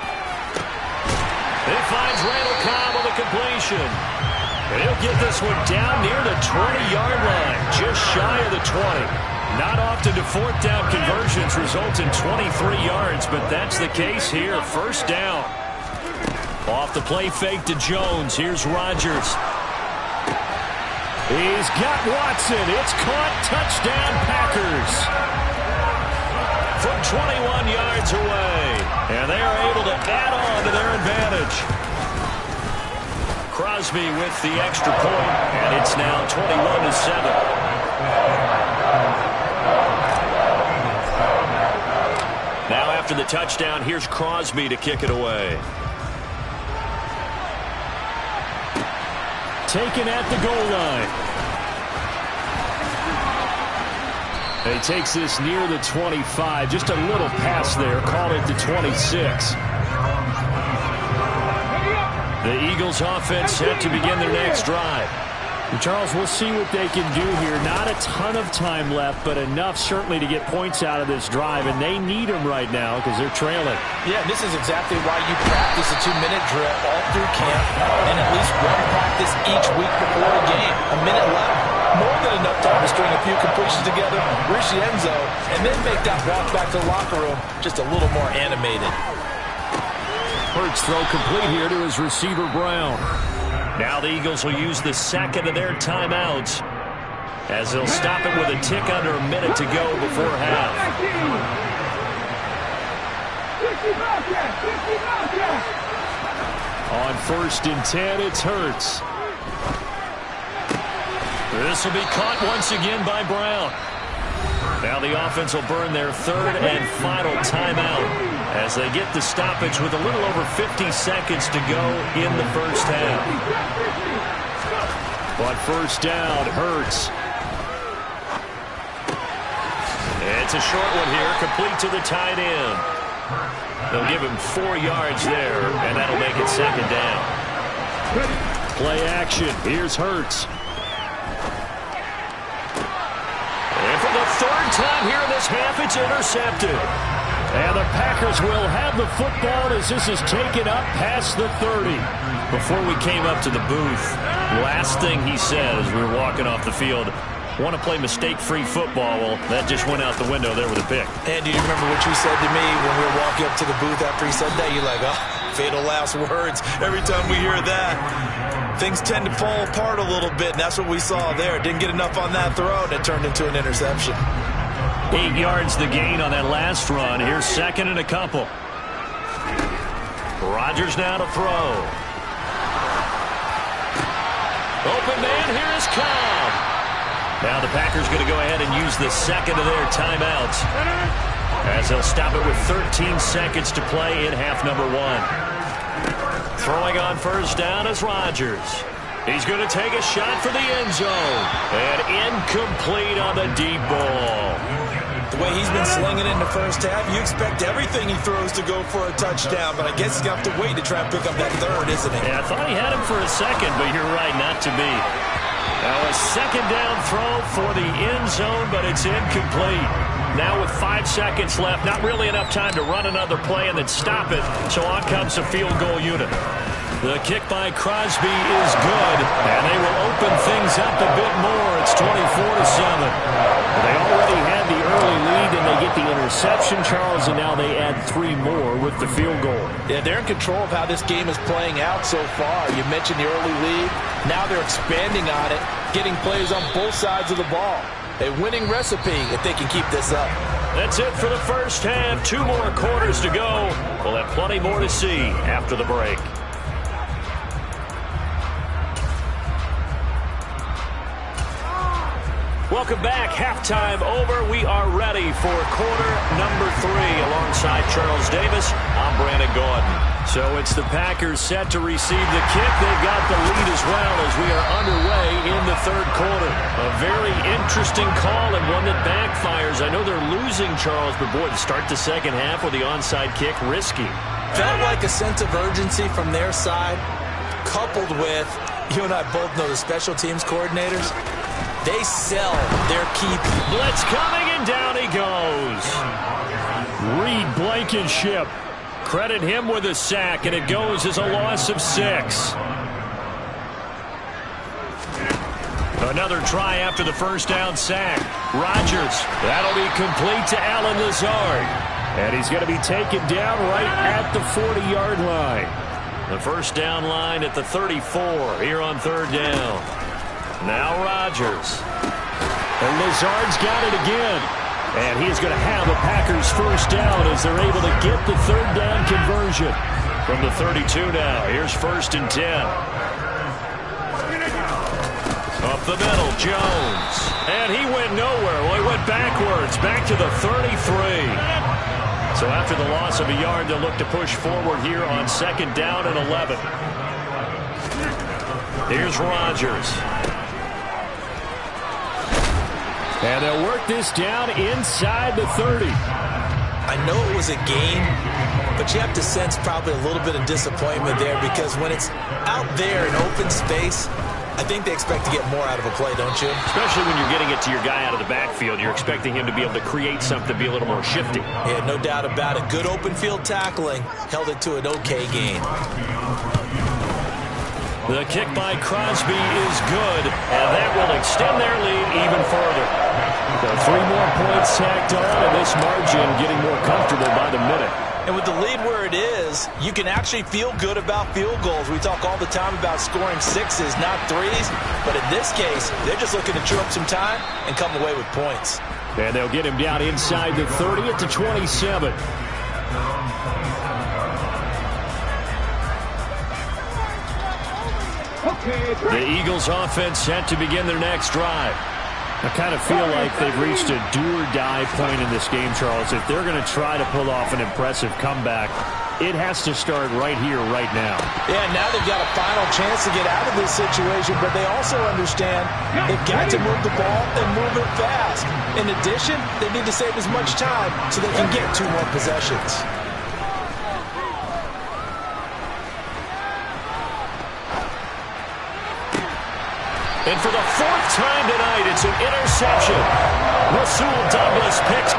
He finds Randall Cobb on the completion. And he'll get this one down near the 20-yard line, just shy of the 20. Not often do fourth down conversions result in 23 yards, but that's the case here. First down. Off the play fake to Jones. Here's Rodgers. He's got Watson. It's caught. Touchdown, Packers. From 21 yards away. And they are able to add on to their advantage. Crosby with the extra point, and it's now 21-7. Now after the touchdown, here's Crosby to kick it away. Taken at the goal line. He takes this near the 25. Just a little pass there. Call it the 26. The Eagles offense set to begin their next drive. And Charles, we'll see what they can do here. Not a ton of time left, but enough certainly to get points out of this drive. And they need them right now because they're trailing. Yeah, this is exactly why you practice a 2-minute drill all through camp and at least one practice each week before a game. A minute left. More than enough time to string a few completions together, reach the end zone, and then make that walk back to the locker room just a little more animated. Hurts throw complete here to his receiver, Brown. Now the Eagles will use the second of their timeouts as they'll stop it with a tick under a minute to go before half. On 1st and 10, it's Hurts. This will be caught once again by Brown. Now the offense will burn their third and final timeout as they get the stoppage with a little over 50 seconds to go in the first half. But first down, Hurts. It's a short one here, complete to the tight end. They'll give him 4 yards there, and that'll make it second down. Play action. Here's Hurts. And for the third time here in this half, it's intercepted. And the Packers will have the football as this is taken up past the 30. Before we came up to the booth, last thing he said as we were walking off the field, want to play mistake-free football. Well, that just went out the window there with a pick. And do you remember what you said to me when we were walking up to the booth after he said that? You're like, oh, fatal last words. Every time we hear that, things tend to fall apart a little bit, and that's what we saw there. Didn't get enough on that throw, and it turned into an interception. 8 yards the gain on that last run. Here's second and a couple. Rodgers now to throw. Open man, here is Cobb. Now the Packers going to go ahead and use the second of their timeouts as they'll stop it with 13 seconds to play in half number 1. Throwing on first down is Rodgers. He's going to take a shot for the end zone. And incomplete on the deep ball. The way he's been slinging it in the first half, you expect everything he throws to go for a touchdown, but I guess he's going to have to wait to try and pick up that third, isn't he? Yeah, I thought he had him for a second, but you're right, not to be. Now a second down throw for the end zone, but it's incomplete. Now with 5 seconds left, not really enough time to run another play and then stop it, so on comes a field goal unit. The kick by Crosby is good, and they will open things up a bit more. It's 24-7. They already had the early lead, and they get the interception, Charles, and now they add 3 more with the field goal. Yeah, they're in control of how this game is playing out so far. You mentioned the early lead. Now they're expanding on it, getting plays on both sides of the ball. A winning recipe if they can keep this up. That's it for the first half. 2 more quarters to go. We'll have plenty more to see after the break. Welcome back. Halftime over. We are ready for quarter number 3 alongside Charles Davis. I'm Brandon Gaudin. So it's the Packers set to receive the kick. They've got the lead as well as we are underway in the third quarter. A very interesting call and one that backfires. I know they're losing, Charles, but boy, to start the second half with the onside kick, risky. Felt like a sense of urgency from their side, coupled with, you and I both know the special teams coordinators, they sell their key. Blitz coming, and down he goes. Reed Blankenship. Credit him with a sack, and it goes as a loss of 6. Another try after the first down sack. Rodgers. That'll be complete to Allen Lazard. And he's going to be taken down right at the 40-yard line. The first down line at the 34 here on third down. Now Rodgers. And Lazard's got it again. And he's going to have a Packers first down as they're able to get the third down conversion. From the 32 now, here's 1st and 10. Up the middle, Jones. And he went nowhere. Well, he went backwards, back to the 33. So after the loss of a yard, they'll look to push forward here on 2nd down and 11. Here's Rodgers. And they'll work this down inside the 30. I know it was a game, but you have to sense probably a little bit of disappointment there because when it's out there in open space, I think they expect to get more out of a play, don't you? Especially when you're getting it to your guy out of the backfield. You're expecting him to be able to create something, be a little more shifty. Yeah, no doubt about it. Good open field tackling held it to an okay gain. The kick by Crosby is good, and that will extend their lead even further. So 3 more points tacked on, and this margin getting more comfortable by the minute. And with the lead where it is, you can actually feel good about field goals. We talk all the time about scoring 6s, not 3s. But in this case, they're just looking to chew up some time and come away with points. And they'll get him down inside the 30 at the 27. The Eagles offense set to begin their next drive. I kind of feel like they've reached a do-or-die point in this game, Charles. If they're going to try to pull off an impressive comeback, it has to start right here, right now. Yeah, now they've got a final chance to get out of this situation, but they also understand they've got to move the ball and move it fast. In addition, they need to save as much time so they can get 2 more possessions. And for the 4th time tonight, it's an interception. Rasul Douglas picks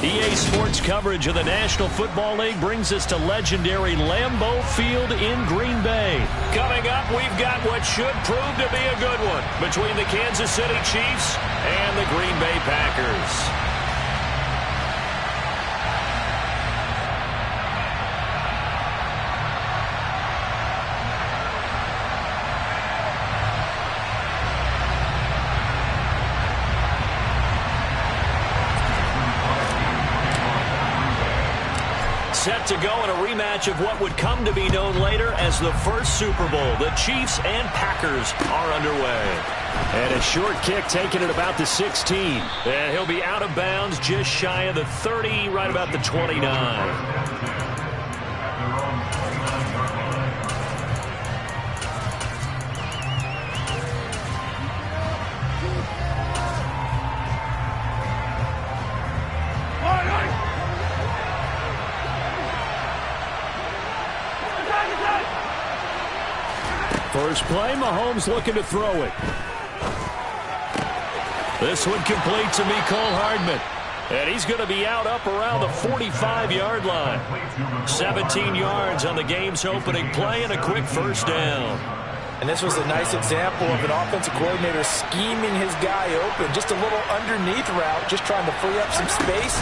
EA Sports coverage of the National Football League brings us to legendary Lambeau Field in Green Bay. Coming up, we've got what should prove to be a good one between the Kansas City Chiefs and the Green Bay Packers. Set to go in a rematch of what would come to be known later as the first Super Bowl. The Chiefs and Packers are underway. And a short kick taken at about the 16. And he'll be out of bounds just shy of the 30, right about the 29. First play, Mahomes looking to throw it. This one complete to Mecole Hardman. And he's going to be out up around the 45-yard line. 17 yards on the game's opening play and a quick first down. And this was a nice example of an offensive coordinator scheming his guy open. Just a little underneath route, just trying to free up some space,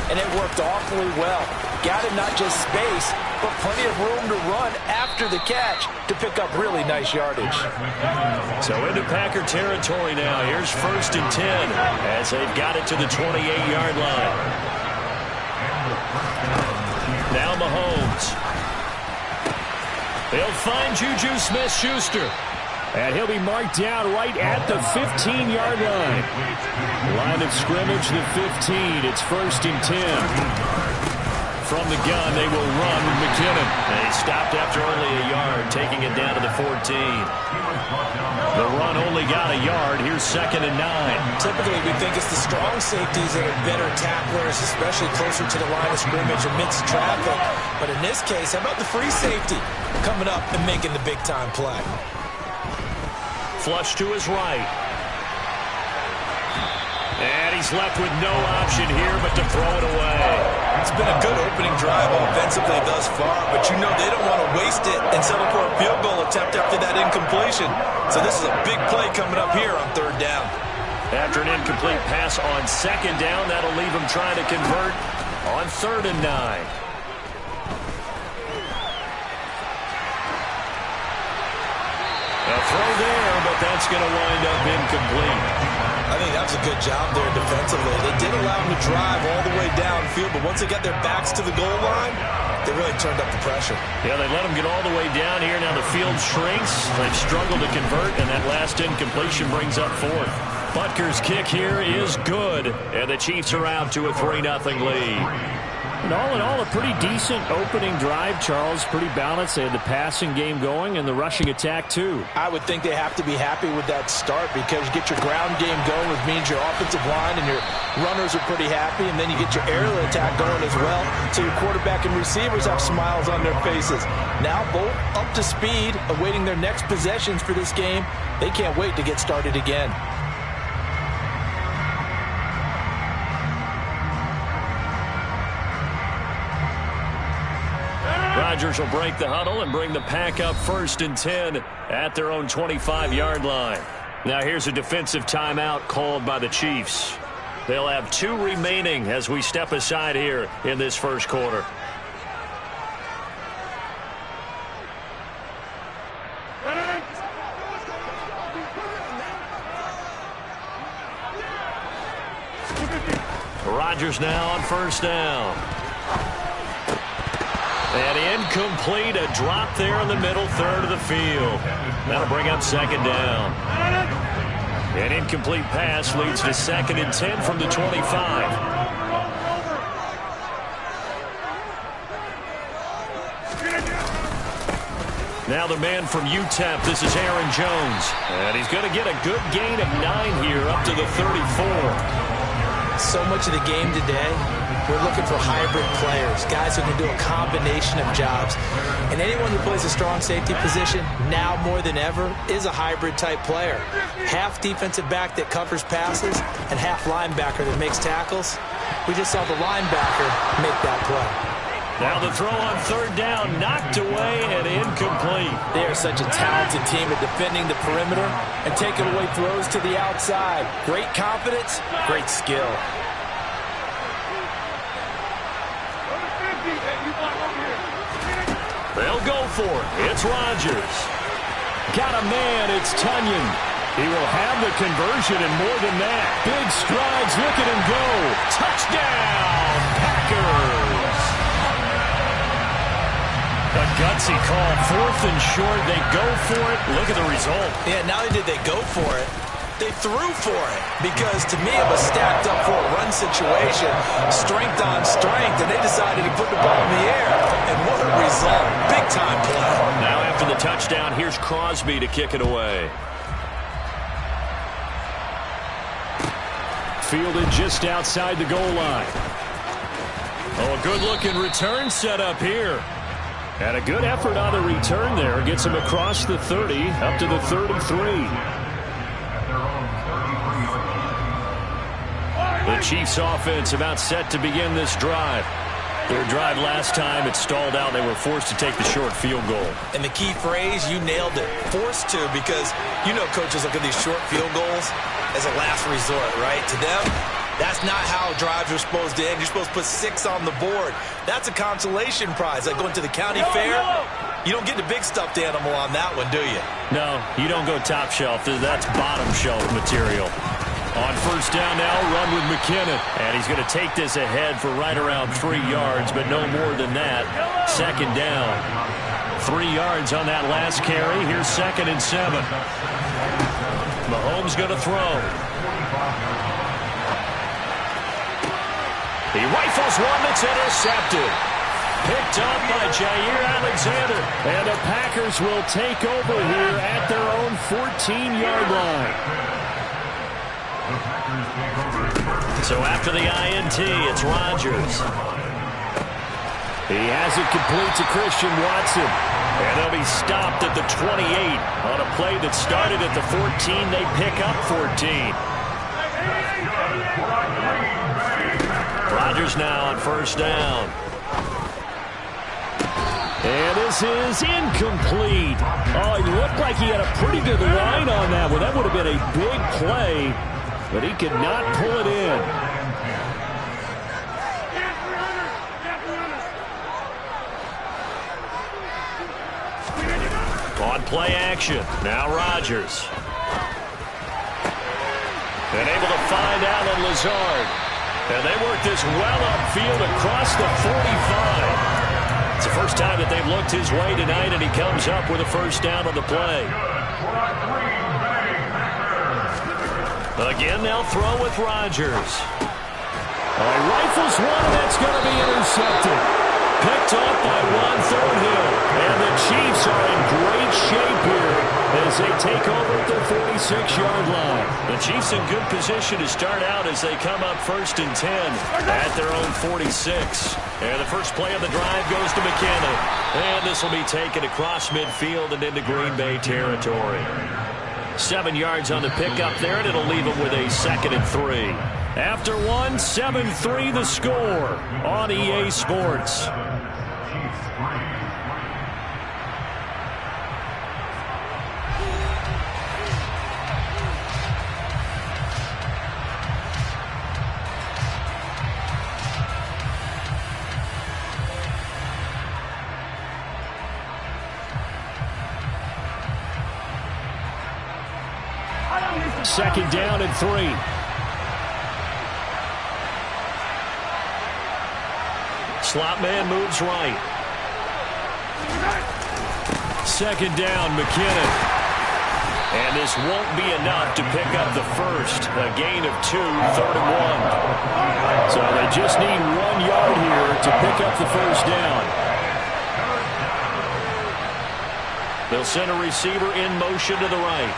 and it worked awfully well. Got him not just space, but plenty of room to run after the catch to pick up really nice yardage. So into Packer territory now. Here's 1st and 10 as they've got it to the 28-yard line. Now Mahomes. They'll find Juju Smith-Schuster. And he'll be marked down right at the 15-yard line. Line of scrimmage, the 15. It's 1st and 10. From the gun, they will run with McKinnon. They stopped after only a yard, taking it down to the 14. The run only got a yard. Here's 2nd and 9. Typically, we think it's the strong safeties that are better tacklers, especially closer to the line of scrimmage amidst traffic. But in this case, how about the free safety coming up and making the big-time play? Flush to his right. And he's left with no option here but to throw it away. It's been a good opening drive offensively thus far, but you know they don't want to waste it and settle for a field goal attempt after that incompletion. So this is a big play coming up here on 3rd down. After an incomplete pass on 2nd down, that'll leave him trying to convert on 3rd and 9. A throw there, but that's going to wind up incomplete. I think that's a good job there defensively. They did allow them to drive all the way downfield, but once they got their backs to the goal line, they really turned up the pressure. Yeah, they let them get all the way down here. Now the field shrinks. They've struggled to convert, and that last incompletion brings up 4th. Butker's kick here is good, and the Chiefs are out to a 3-0 lead. And all in all, a pretty decent opening drive, Charles. Pretty balanced. They had the passing game going and the rushing attack, too. I would think they have to be happy with that start because you get your ground game going, which means your offensive line and your runners are pretty happy, and then you get your aerial attack going as well, so your quarterback and receivers have smiles on their faces. Now both up to speed, awaiting their next possessions for this game. They can't wait to get started again. Rodgers will break the huddle and bring the Pack up 1st and 10 at their own 25-yard line. Now here's a defensive timeout called by the Chiefs. They'll have 2 remaining as we step aside here in this first quarter. Rodgers now on 1st down. And incomplete, a drop there in the middle third of the field. That'll bring up 2nd down. An incomplete pass leads to 2nd and 10 from the 25. Now the man from UTEP, this is Aaron Jones. And he's going to get a good gain of 9 here up to the 34. so much of the game today, we're looking for hybrid players, guys who can do a combination of jobs. And anyone who plays a strong safety position, now more than ever, is a hybrid-type player. Half defensive back that covers passes and half linebacker that makes tackles. We just saw the linebacker make that play. Now the throw on third down, knocked away and incomplete. They are such a talented team at defending the perimeter and taking away throws to the outside. Great confidence, great skill. They'll go for it. It's Rodgers. Got a man, it's Tunyon. He will have the conversion and more than that. Big strides, look at him go. Touchdown, Packers. A gutsy call, 4th and short. They go for it. Look at the result. Yeah, not only did they go for it, they threw for it. Because to me, it was stacked up for a run situation, strength on strength, and they decided to put the ball in the air. And what a result. Big-time play. Now after the touchdown, here's Crosby to kick it away. Fielded just outside the goal line. Oh, a good-looking return set up here. And a good effort on the return there. Gets him across the 30, up to the 3rd and 3. The Chiefs offense about set to begin this drive. Their drive last time, it stalled out. They were forced to take the short field goal. And the key phrase, you nailed it. Forced to, because you know coaches look at these short field goals as a last resort, right? To them, that's not how drives are supposed to end. You're supposed to put 6 on the board. That's a consolation prize. Like going to the county fair, you don't get the big stuffed animal on that one, do you? No, you don't go top shelf. That's bottom shelf material. On first down now, run with McKinnon. And he's going to take this ahead for right around 3 yards, but no more than that. Second down. 3 yards on that last carry. Here's 2nd and 7. Mahomes going to throw. He rifles one that's intercepted. Picked up by Jair Alexander. And the Packers will take over here at their own 14-yard line. So after the INT, it's Rodgers. He has it complete to Christian Watson. And they'll be stopped at the 28 on a play that started at the 14. They pick up 14. Rodgers now on first down. And this is incomplete. Oh, he looked like he had a pretty good line on that one. That would have been a big play, but he could not pull it in. On play action, now Rodgers. And able to find Allen Lazard. And they work this well upfield across the 45. It's the first time that they've looked his way tonight, and he comes up with a first down on the play. Again, they'll throw with Rodgers. He rifles one, and that's going to be intercepted. Picked up by Juan Thornhill. And the Chiefs are in great shape here as they take over at their 46-yard line. The Chiefs in good position to start out as they come up 1st and 10 at their own 46. And the first play of the drive goes to McKinnon. And this will be taken across midfield and into Green Bay territory. 7 yards on the pickup there, and it'll leave them with a 2nd and 3. After one, 7-3 the score on EA Sports. Second down and 3. Slot man moves right. Second down, McKinnon. And this won't be enough to pick up the first. A gain of 2, 3rd and 1. So they just need 1 yard here to pick up the first down. They'll send a receiver in motion to the right.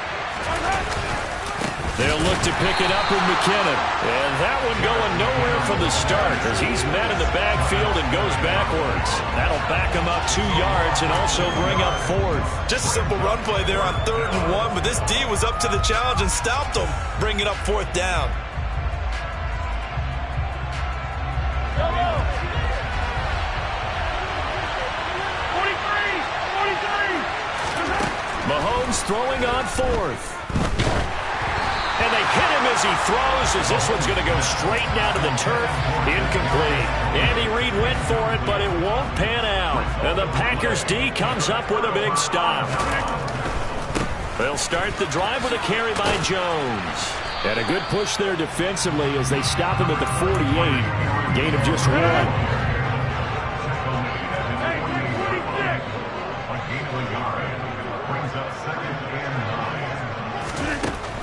They'll look to pick it up with McKinnon. And that one going nowhere from the start as he's met in the backfield and goes backwards. That'll back him up 2 yards and also bring up 4th. Just a simple run play there on 3rd and 1, but this D was up to the challenge and stopped him, bringing up 4th down. Mahomes throwing on 4th. And they hit him as he throws, as this one's going to go straight down to the turf. Incomplete. Andy Reid went for it, but it won't pan out. And the Packers D comes up with a big stop. They'll start the drive with a carry by Jones. And a good push there defensively as they stop him at the 48. Gain of just 1.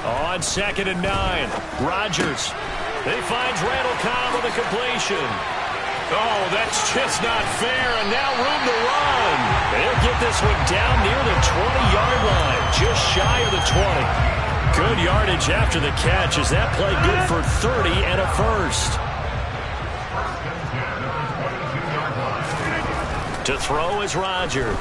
On 2nd and 9, Rodgers. He finds Randall Cobb with a completion. Oh, that's just not fair, and now room to run. They'll get this one down near the 20-yard line, just shy of the 20. Good yardage after the catch as that play good for 30 and a first. To throw is Rodgers.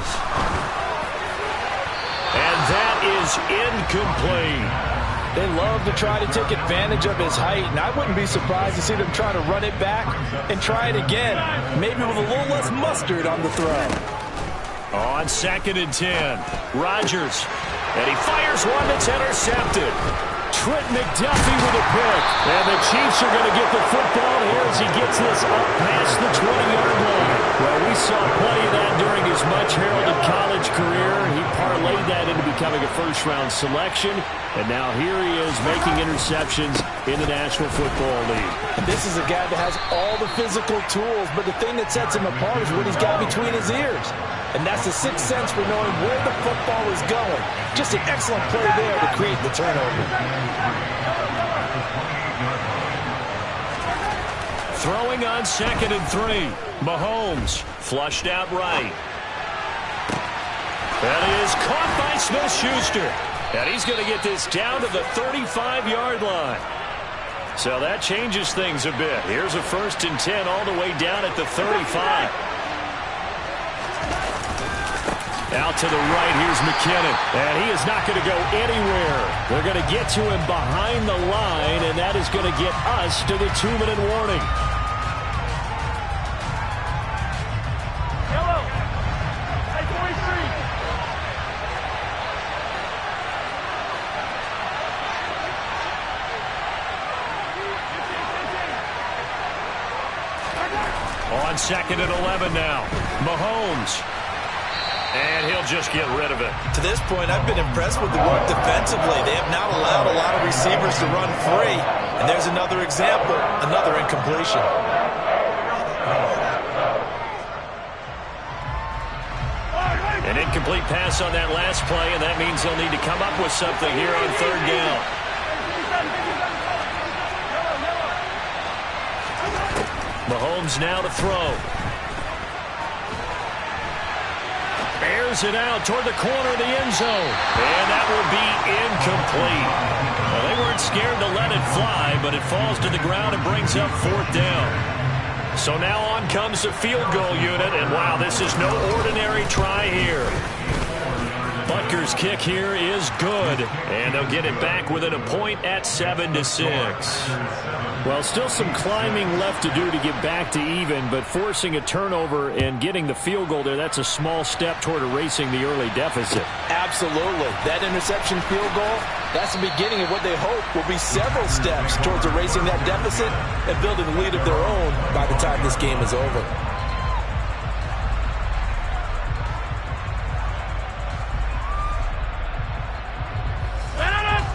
And that is incomplete. They love to try to take advantage of his height, and I wouldn't be surprised to see them try to run it back and try it again, maybe with a little less mustard on the throw. On 2nd and 10, Rodgers, and he fires one that's intercepted. Trent McDuffie with a pick, and the Chiefs are going to get the football here as he gets this up past the 20-yard line. Well, we saw plenty of that during his much-heralded college career. He parlayed that into becoming a first-round selection, and now here he is making interceptions in the National Football League. And this is a guy that has all the physical tools, but the thing that sets him apart is what he's got between his ears. And that's the sixth sense for knowing where the football is going. Just an excellent play there to create the turnover. Throwing on 2nd and 3. Mahomes flushed out right. That is caught by Smith-Schuster. And he's going to get this down to the 35-yard line. So that changes things a bit. Here's a 1st and 10 all the way down at the 35. Out to the right, here's McKinnon. And he is not going to go anywhere. They're going to get to him behind the line, and that is going to get us to the 2-minute warning. Yellow. Hey, 43. On 2nd and 11 now, Mahomes. And he'll just get rid of it. To this point, I've been impressed with the work defensively. They have not allowed a lot of receivers to run free. And there's another example, another incompletion. An incomplete pass on that last play, and that means they'll need to come up with something here on 3rd down. Mahomes now to throw. Airs it out toward the corner of the end zone. And that will be incomplete. Well, they weren't scared to let it fly, but it falls to the ground and brings up 4th down. So now on comes the field goal unit, and wow, this is no ordinary try here. Butker's kick here is good, and they'll get it back within a point at 7-6. Well, still some climbing left to do to get back to even, but forcing a turnover and getting the field goal there, that's a small step toward erasing the early deficit. Absolutely. That interception field goal, that's the beginning of what they hope will be several steps towards erasing that deficit and building a lead of their own by the time this game is over.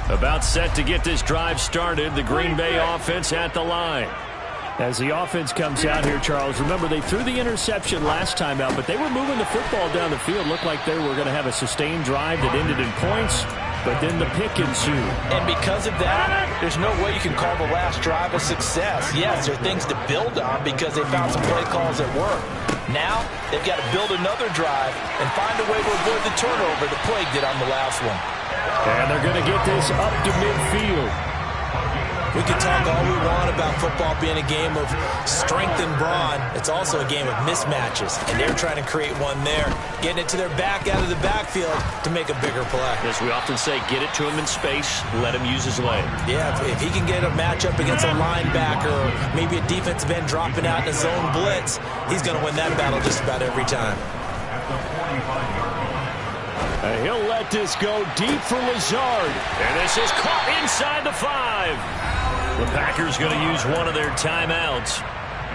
About set to get this drive started. The Green Bay offense at the line. As the offense comes out here, Charles, remember they threw the interception last time out, but they were moving the football down the field. Looked like they were going to have a sustained drive that ended in points, but then the pick ensued. And because of that, there's no way you can call the last drive a success. Yes, there are things to build on because they found some play calls that work. Now, they've got to build another drive and find a way to avoid the turnover the plague did on the last one. And they're going to get this up to midfield. We can talk all we want about football being a game of strength and brawn. It's also a game of mismatches, and they're trying to create one there, getting it to their back out of the backfield to make a bigger play. As we often say, get it to him in space, let him use his leg. Yeah, if he can get a matchup against a linebacker or maybe a defensive end dropping out in a zone blitz, he's going to win that battle just about every time. And he'll let this go deep for Lazard. And this is caught inside the 5. The Packers going to use one of their timeouts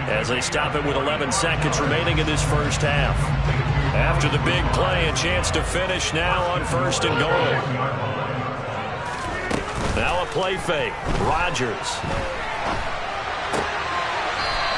as they stop it with 11 seconds remaining in this first half. After the big play, a chance to finish now on 1st and goal. Now a play fake. Rodgers.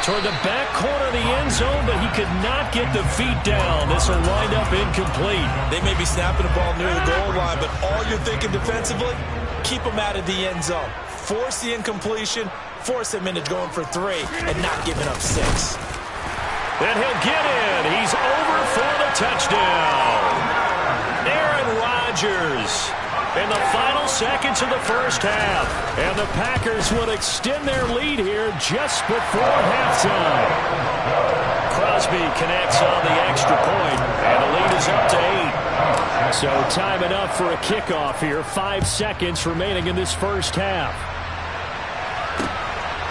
Toward the back corner of the end zone, but he could not get the feet down. This will wind up incomplete. They may be snapping the ball near the goal line, but all you're thinking defensively, keep them out of the end zone. Force the incompletion, force them into going for 3, and not giving up 6. And he'll get in. He's over for the touchdown. Aaron Rodgers in the final seconds of the first half. And the Packers would extend their lead here just before halftime. Crosby connects on the extra point, and the lead is up to 8. So time enough for a kickoff here. 5 seconds remaining in this first half.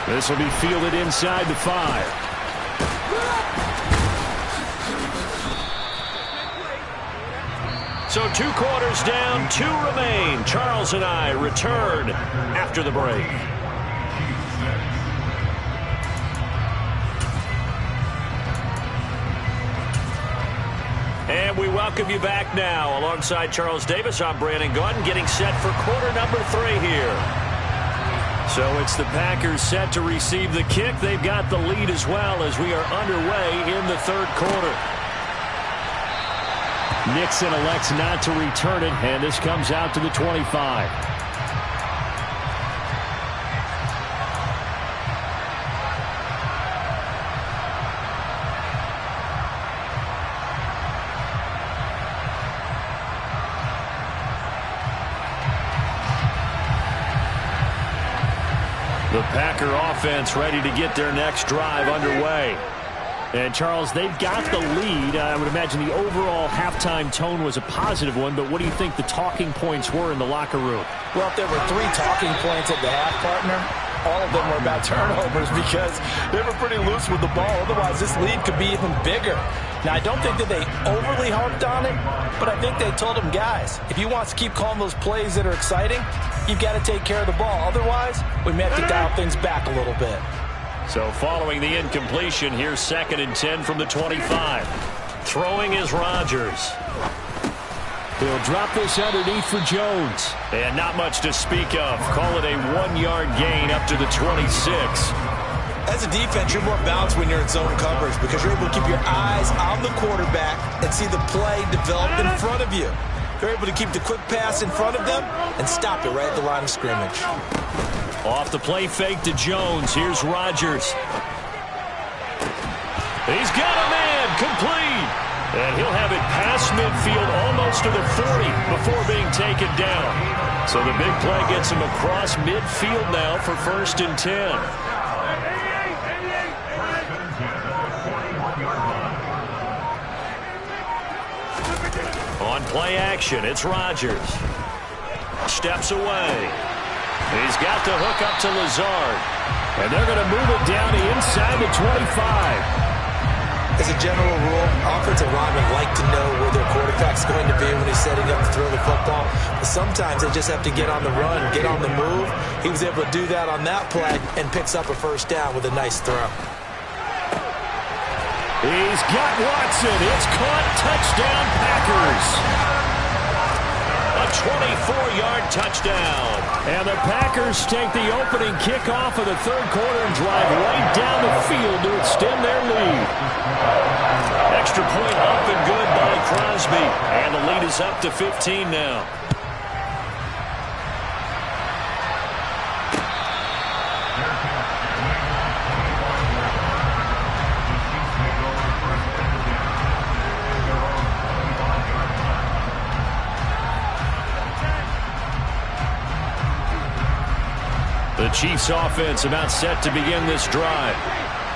This will be fielded inside the 5. So 2 quarters down, 2 remain. Charles and I return after the break. And we welcome you back now. Alongside Charles Davis, I'm Brandon Gaudin, getting set for quarter number 3 here. So it's the Packers set to receive the kick. They've got the lead as well as we are underway in the 3rd quarter. Nixon elects not to return it, and this comes out to the 25. The Packer offense ready to get their next drive underway. And, Charles, they've got the lead. I would imagine the overall halftime tone was a positive one, but what do you think the talking points were in the locker room? Well, if there were 3 talking points at the half, partner, all of them were about turnovers because they were pretty loose with the ball. Otherwise, this lead could be even bigger. Now, I don't think that they overly harped on it, but I think they told them, guys, if you want to keep calling those plays that are exciting, you've got to take care of the ball. Otherwise, we may have to dial things back a little bit. So following the incompletion, here's 2nd and 10 from the 25. Throwing is Rodgers. He'll drop this underneath for Jones. And not much to speak of. Call it a 1-yard gain up to the 26. As a defense, you're more balanced when you're in zone coverage because you're able to keep your eyes on the quarterback and see the play develop in front of you. You're able to keep the quick pass in front of them and stop it right at the line of scrimmage. Off the play fake to Jones. Here's Rodgers. He's got a man complete. And he'll have it past midfield almost to the 40 before being taken down. So the big play gets him across midfield now for 1st and 10. On play action, it's Rodgers. Steps away. He's got the hook up to Lazard. And they're going to move it down to inside the 25. As a general rule, offensive linemen like to know where their quarterback's going to be when he's setting up to throw the football. But sometimes they just have to get on the run, get on the move. He was able to do that on that play and picks up a 1st down with a nice throw. He's got Watson. It's caught. Touchdown, Packers. A 24-yard touchdown. And the Packers take the opening kickoff of the 3rd quarter and drive right down the field to extend their lead. Extra point up and good by Crosby. And the lead is up to 15 now. The Chiefs offense about set to begin this drive.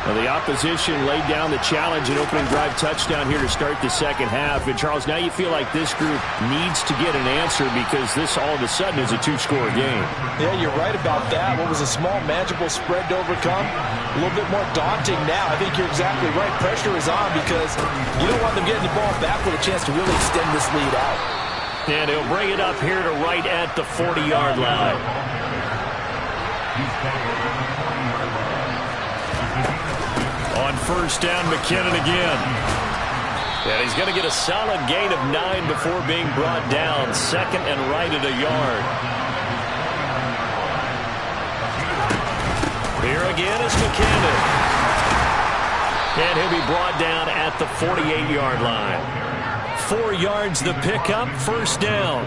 Well, the opposition laid down the challenge and opening drive touchdown here to start the second half. And, Charles, now you feel like this group needs to get an answer because this all of a sudden is a two-score game. Yeah, you're right about that. What was a small, manageable spread to overcome, a little bit more daunting now. I think you're exactly right. Pressure is on because you don't want them getting the ball back with a chance to really extend this lead out. And he'll bring it up here to right at the 40-yard line. On first down, McKinnon again. And he's going to get a solid gain of 9 before being brought down. Second and right at a yard. Here again is McKinnon. And he'll be brought down at the 48-yard line. 4 yards the pickup, first down.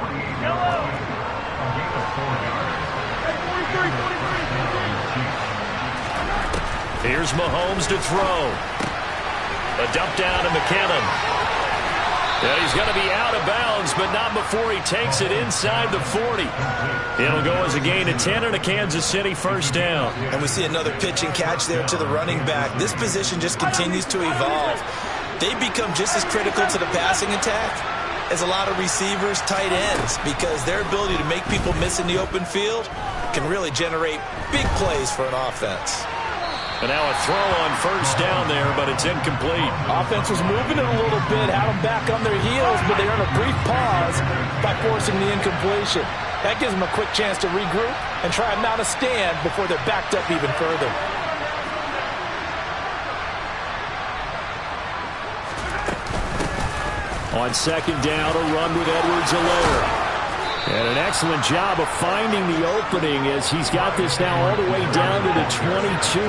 Here's Mahomes to throw. A dump down to McKinnon. And he's going to be out of bounds, but not before he takes it inside the 40. It'll go as a gain of 10 and a Kansas City first down. And we see another pitch and catch there to the running back. This position just continues to evolve. They become just as critical to the passing attack as a lot of receivers, tight ends, because their ability to make people miss in the open field can really generate big plays for an offense. And now a throw on first down there, but it's incomplete. Offense was moving it a little bit, had them back on their heels, but they earned a brief pause by forcing the incompletion. That gives them a quick chance to regroup and try and mount a stand before they're backed up even further. On second down, a run with Edwards-Helaire. And an excellent job of finding the opening as he's got this now all the way down to the 22.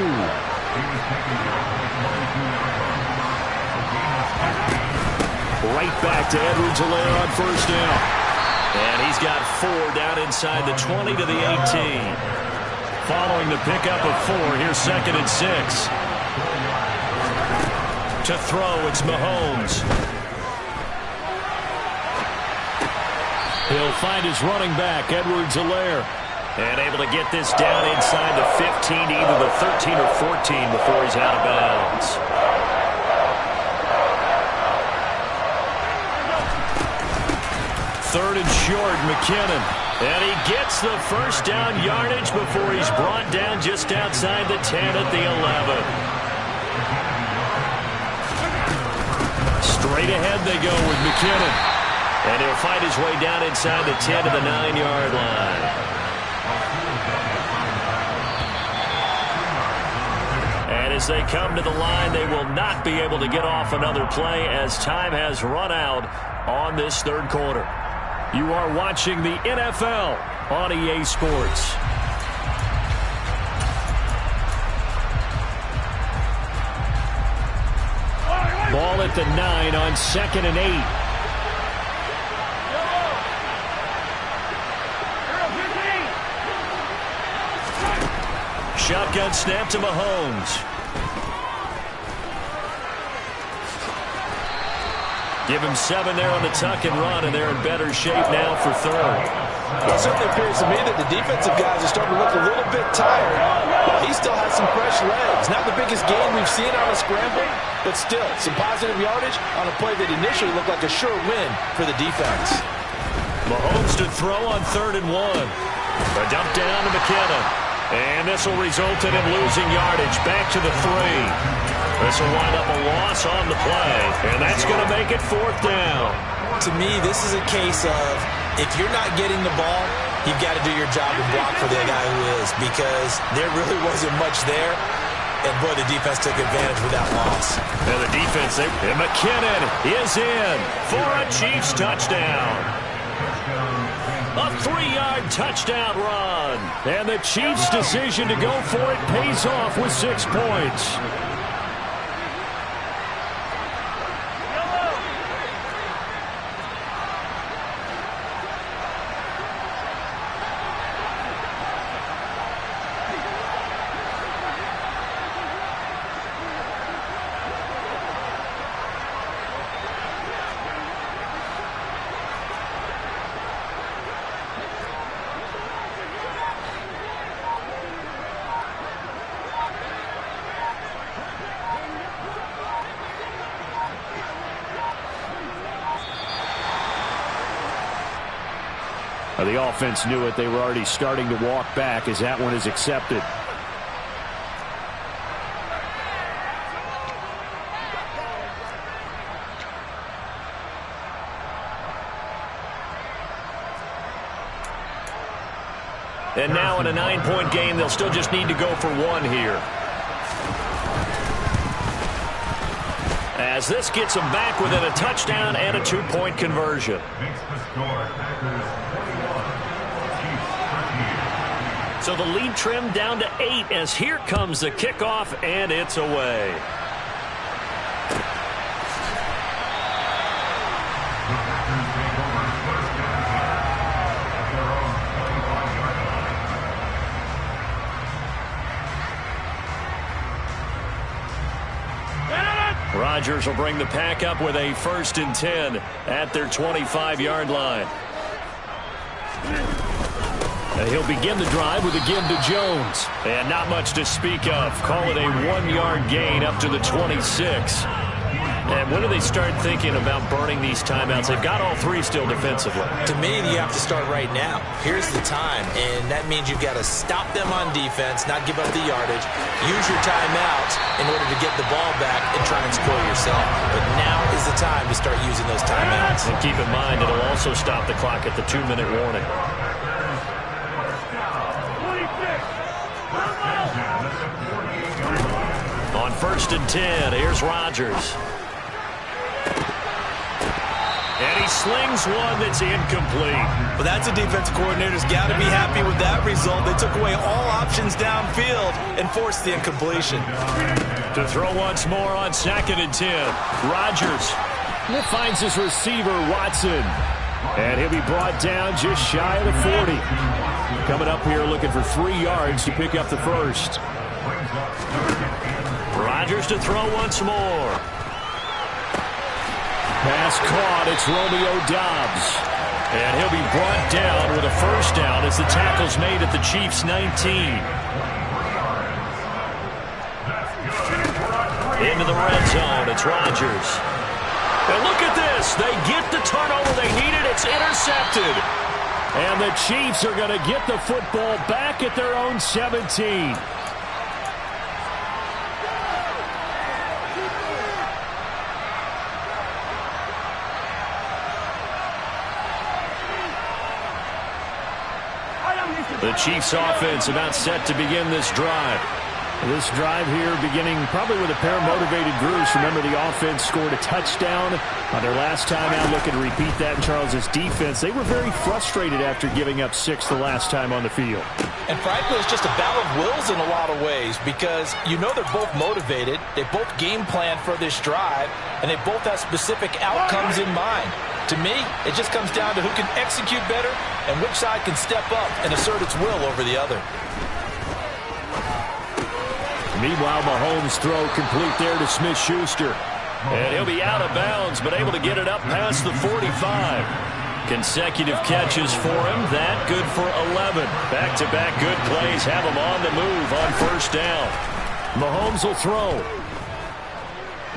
Right back to Edwards-Helaire on first down. And he's got 4 down inside the 20 to the 18. Following the pickup of 4, here's second and 6. To throw, it's Mahomes. He'll find his running back, Edwards-Helaire. And able to get this down inside the 15 to either the 13 or 14 before he's out of bounds. Third and short, McKinnon. And he gets the first down yardage before he's brought down just outside the 10 at the 11. Straight ahead they go with McKinnon. And he'll fight his way down inside the 10 to the 9-yard line. And as they come to the line, they will not be able to get off another play as time has run out on this third quarter. You are watching the NFL on EA Sports. Ball at the 9 on second and 8. Shotgun snap to Mahomes. Give him 7 there on the tuck and run, and they're in better shape now for third. Well, it certainly appears to me that the defensive guys are starting to look a little bit tired. Well, he still has some fresh legs. Not the biggest gain we've seen on a scramble, but still some positive yardage on a play that initially looked like a sure win for the defense. Mahomes to throw on 3rd and 1. A dump down to McKinnon. And this will result in him losing yardage back to the 3. This will wind up a loss on the play, and that's going to make it 4th down. To me, this is a case of if you're not getting the ball, you've got to do your job and block for the guy who is, because there really wasn't much there. And, boy, the defense took advantage with that loss. And the defense, and McKinnon is in for a Chiefs touchdown. A 3-yard touchdown run. And the Chiefs' decision to go for it pays off with 6 points. The offense knew it. They were already starting to walk back as that one is accepted. And now in a 9-point game, they'll still just need to go for one here. As this gets them back within a touchdown and a 2-point conversion. So the lead trimmed down to 8 as here comes the kickoff, and it's away. Rodgers will bring the pack up with a 1st and 10 at their 25-yard line. And he'll begin the drive with a give to Jones. And not much to speak of. Call it a 1-yard gain up to the 26. And when do they start thinking about burning these timeouts? They've got all 3 still defensively. To me, you have to start right now. Here's the time, and that means you've got to stop them on defense, not give up the yardage, use your timeouts in order to get the ball back and try and score yourself. But now is the time to start using those timeouts. And keep in mind, it'll also stop the clock at the 2-minute warning. On 1st and 10, here's Rodgers. And he slings one that's incomplete. Well, that's a defensive coordinator's got to be happy with that result. They took away all options downfield and forced the incompletion. To throw once more on 2nd and 10. Rodgers finds his receiver, Watson. And he'll be brought down just shy of the 40. Coming up here looking for 3 yards to pick up the first. Rodgers to throw once more. Pass caught. It's Romeo Doubs. And he'll be brought down with a 1st down as the tackle's made at the Chiefs' 19. Into the red zone. It's Rodgers. And look at this. They get the turnover they needed. It's intercepted. And the Chiefs are going to get the football back at their own 17. The Chiefs offense about set to begin this drive. This drive here beginning probably with a pair of motivated groups. Remember, the offense scored a touchdown on their last time out. Looking to repeat that in Charles's defense. They were very frustrated after giving up 6 the last time on the field. And frankly, it's just a battle of wills in a lot of ways because you know they're both motivated. They both game plan for this drive, and they both have specific outcomes in mind. To me, it just comes down to who can execute better and which side can step up and assert its will over the other. Meanwhile, Mahomes' throw complete there to Smith-Schuster. And he'll be out of bounds, but able to get it up past the 45. Consecutive catches for him. That good for 11. Back-to-back good plays have him on the move on 1st down. Mahomes will throw.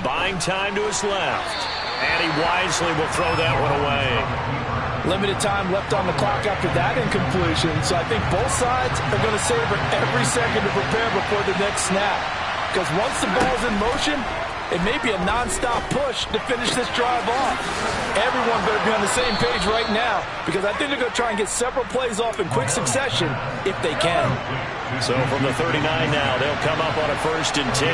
Buying time to his left. And he wisely will throw that one away. Limited time left on the clock after that incompletion, so I think both sides are going to savor every second to prepare before the next snap. Because once the ball's in motion, it may be a nonstop push to finish this drive off. Everyone better be on the same page right now because I think they're going to try and get several plays off in quick succession if they can. So from the 39 now, they'll come up on a 1st and 10.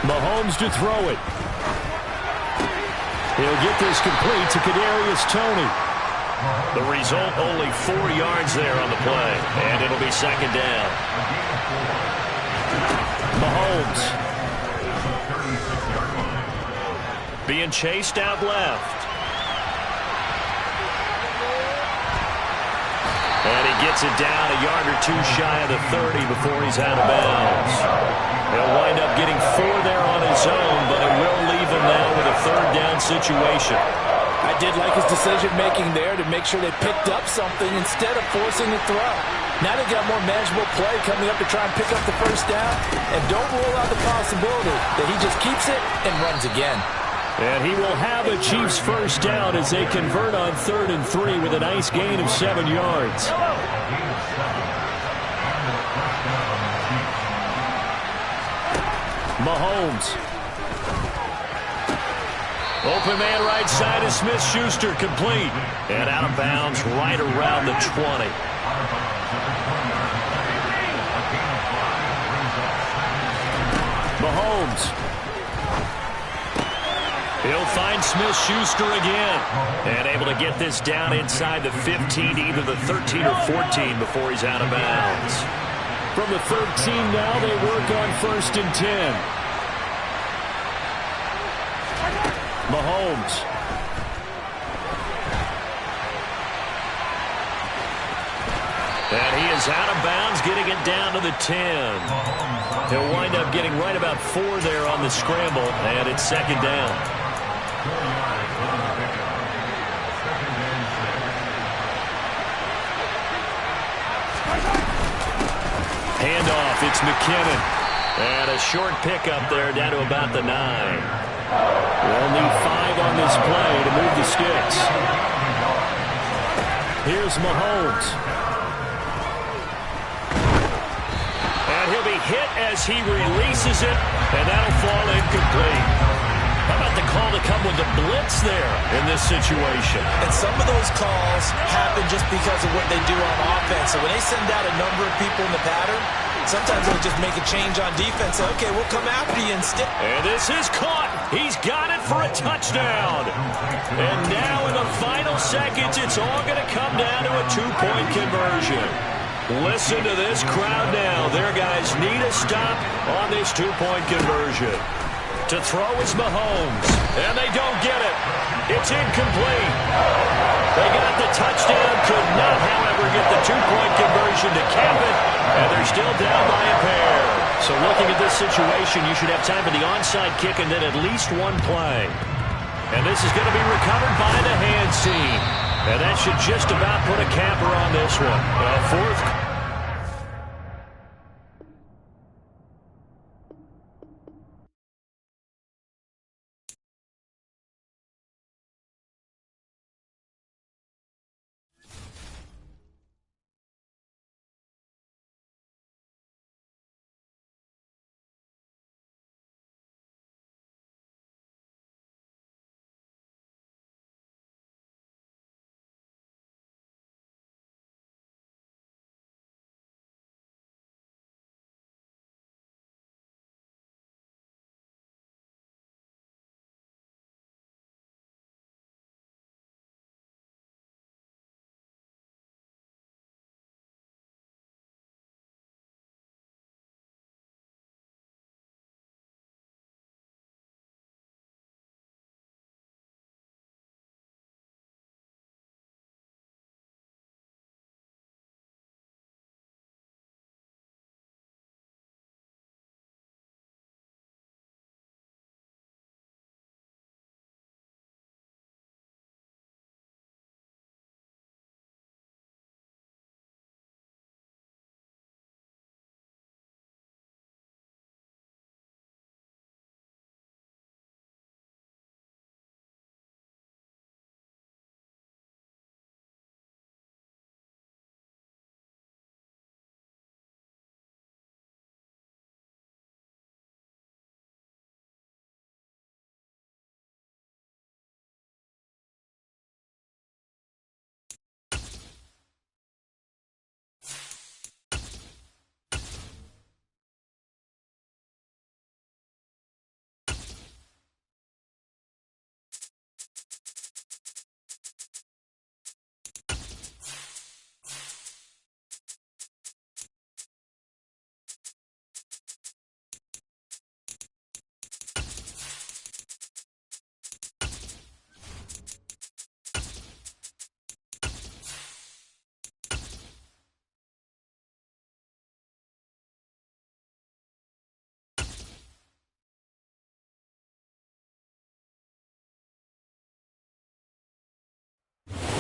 Mahomes to throw it. He'll get this complete to Kadarius Toney. The result, only 4 yards there on the play, and it'll be 2nd down. Mahomes. Being chased out left. And he gets it down a yard or 2 shy of the 30 before he's out of bounds. He'll wind up getting 4 there on his own, but it will leave him now with a 3rd down situation. I did like his decision-making there to make sure they picked up something instead of forcing the throw. Now they got more manageable play coming up to try and pick up the 1st down, and don't rule out the possibility that he just keeps it and runs again. And he will have a Chiefs first down as they convert on 3rd and 3 with a nice gain of 7 yards. Mahomes. Open man right side is Smith-Schuster, complete. And out of bounds right around the 20. Mahomes. He'll find Smith-Schuster again. And able to get this down inside the 15, either the 13 or 14 before he's out of bounds. From the 13 now, they work on 1st and 10. Mahomes. And he is out of bounds, getting it down to the 10. He'll wind up getting right about 4 there on the scramble, and it's 2nd down. Handoff, it's McKinnon. And a short pickup there down to about the 9. They'll need 5 on this play to move the sticks. Here's Mahomes. And he'll be hit as he releases it, and that'll fall incomplete. How about the call to come with the blitz there in this situation? And some of those calls happen just because of what they do on offense. So when they send out a number of people in the pattern, sometimes they'll just make a change on defense. Say, okay, we'll come after you instead. And this is caught. He's got it for a touchdown. And now in the final seconds, it's all going to come down to a 2-point conversion. Listen to this crowd now. Their guys need a stop on this 2-point conversion. To throw is Mahomes, and they don't get it. It's incomplete. They got the touchdown, could not, however, get the 2-point conversion to cap it, and they're still down by a pair. So looking at this situation, you should have time for the onside kick and then at least 1 play. And this is going to be recovered by the hands team. And that should just about put a capper on this one. 4th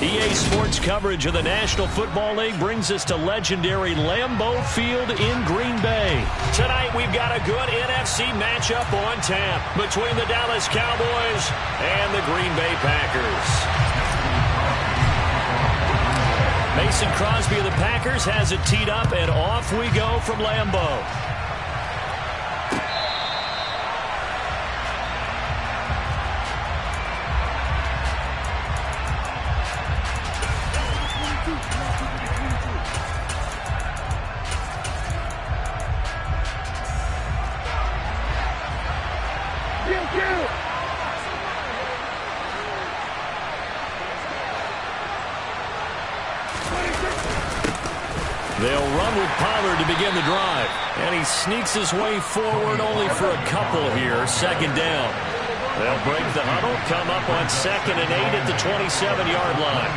EA Sports coverage of the National Football League brings us to legendary Lambeau Field in Green Bay. Tonight, we've got a good NFC matchup on tap between the Dallas Cowboys and the Green Bay Packers. Mason Crosby of the Packers has it teed up, and off we go from Lambeau. They'll run with Pollard to begin the drive. And he sneaks his way forward only for a couple here. Second down. They'll break the huddle, come up on 2nd and 8 at the 27-yard line.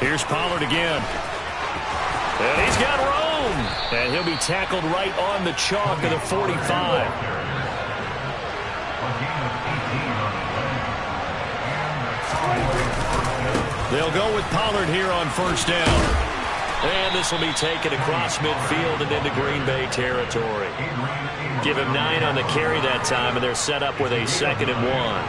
Here's Pollard again. And he's got room. And he'll be tackled right on the chalk of the 45. They'll go with Pollard here on first down. And this will be taken across midfield and into Green Bay territory. Give him 9 on the carry that time, and they're set up with a 2nd and 1.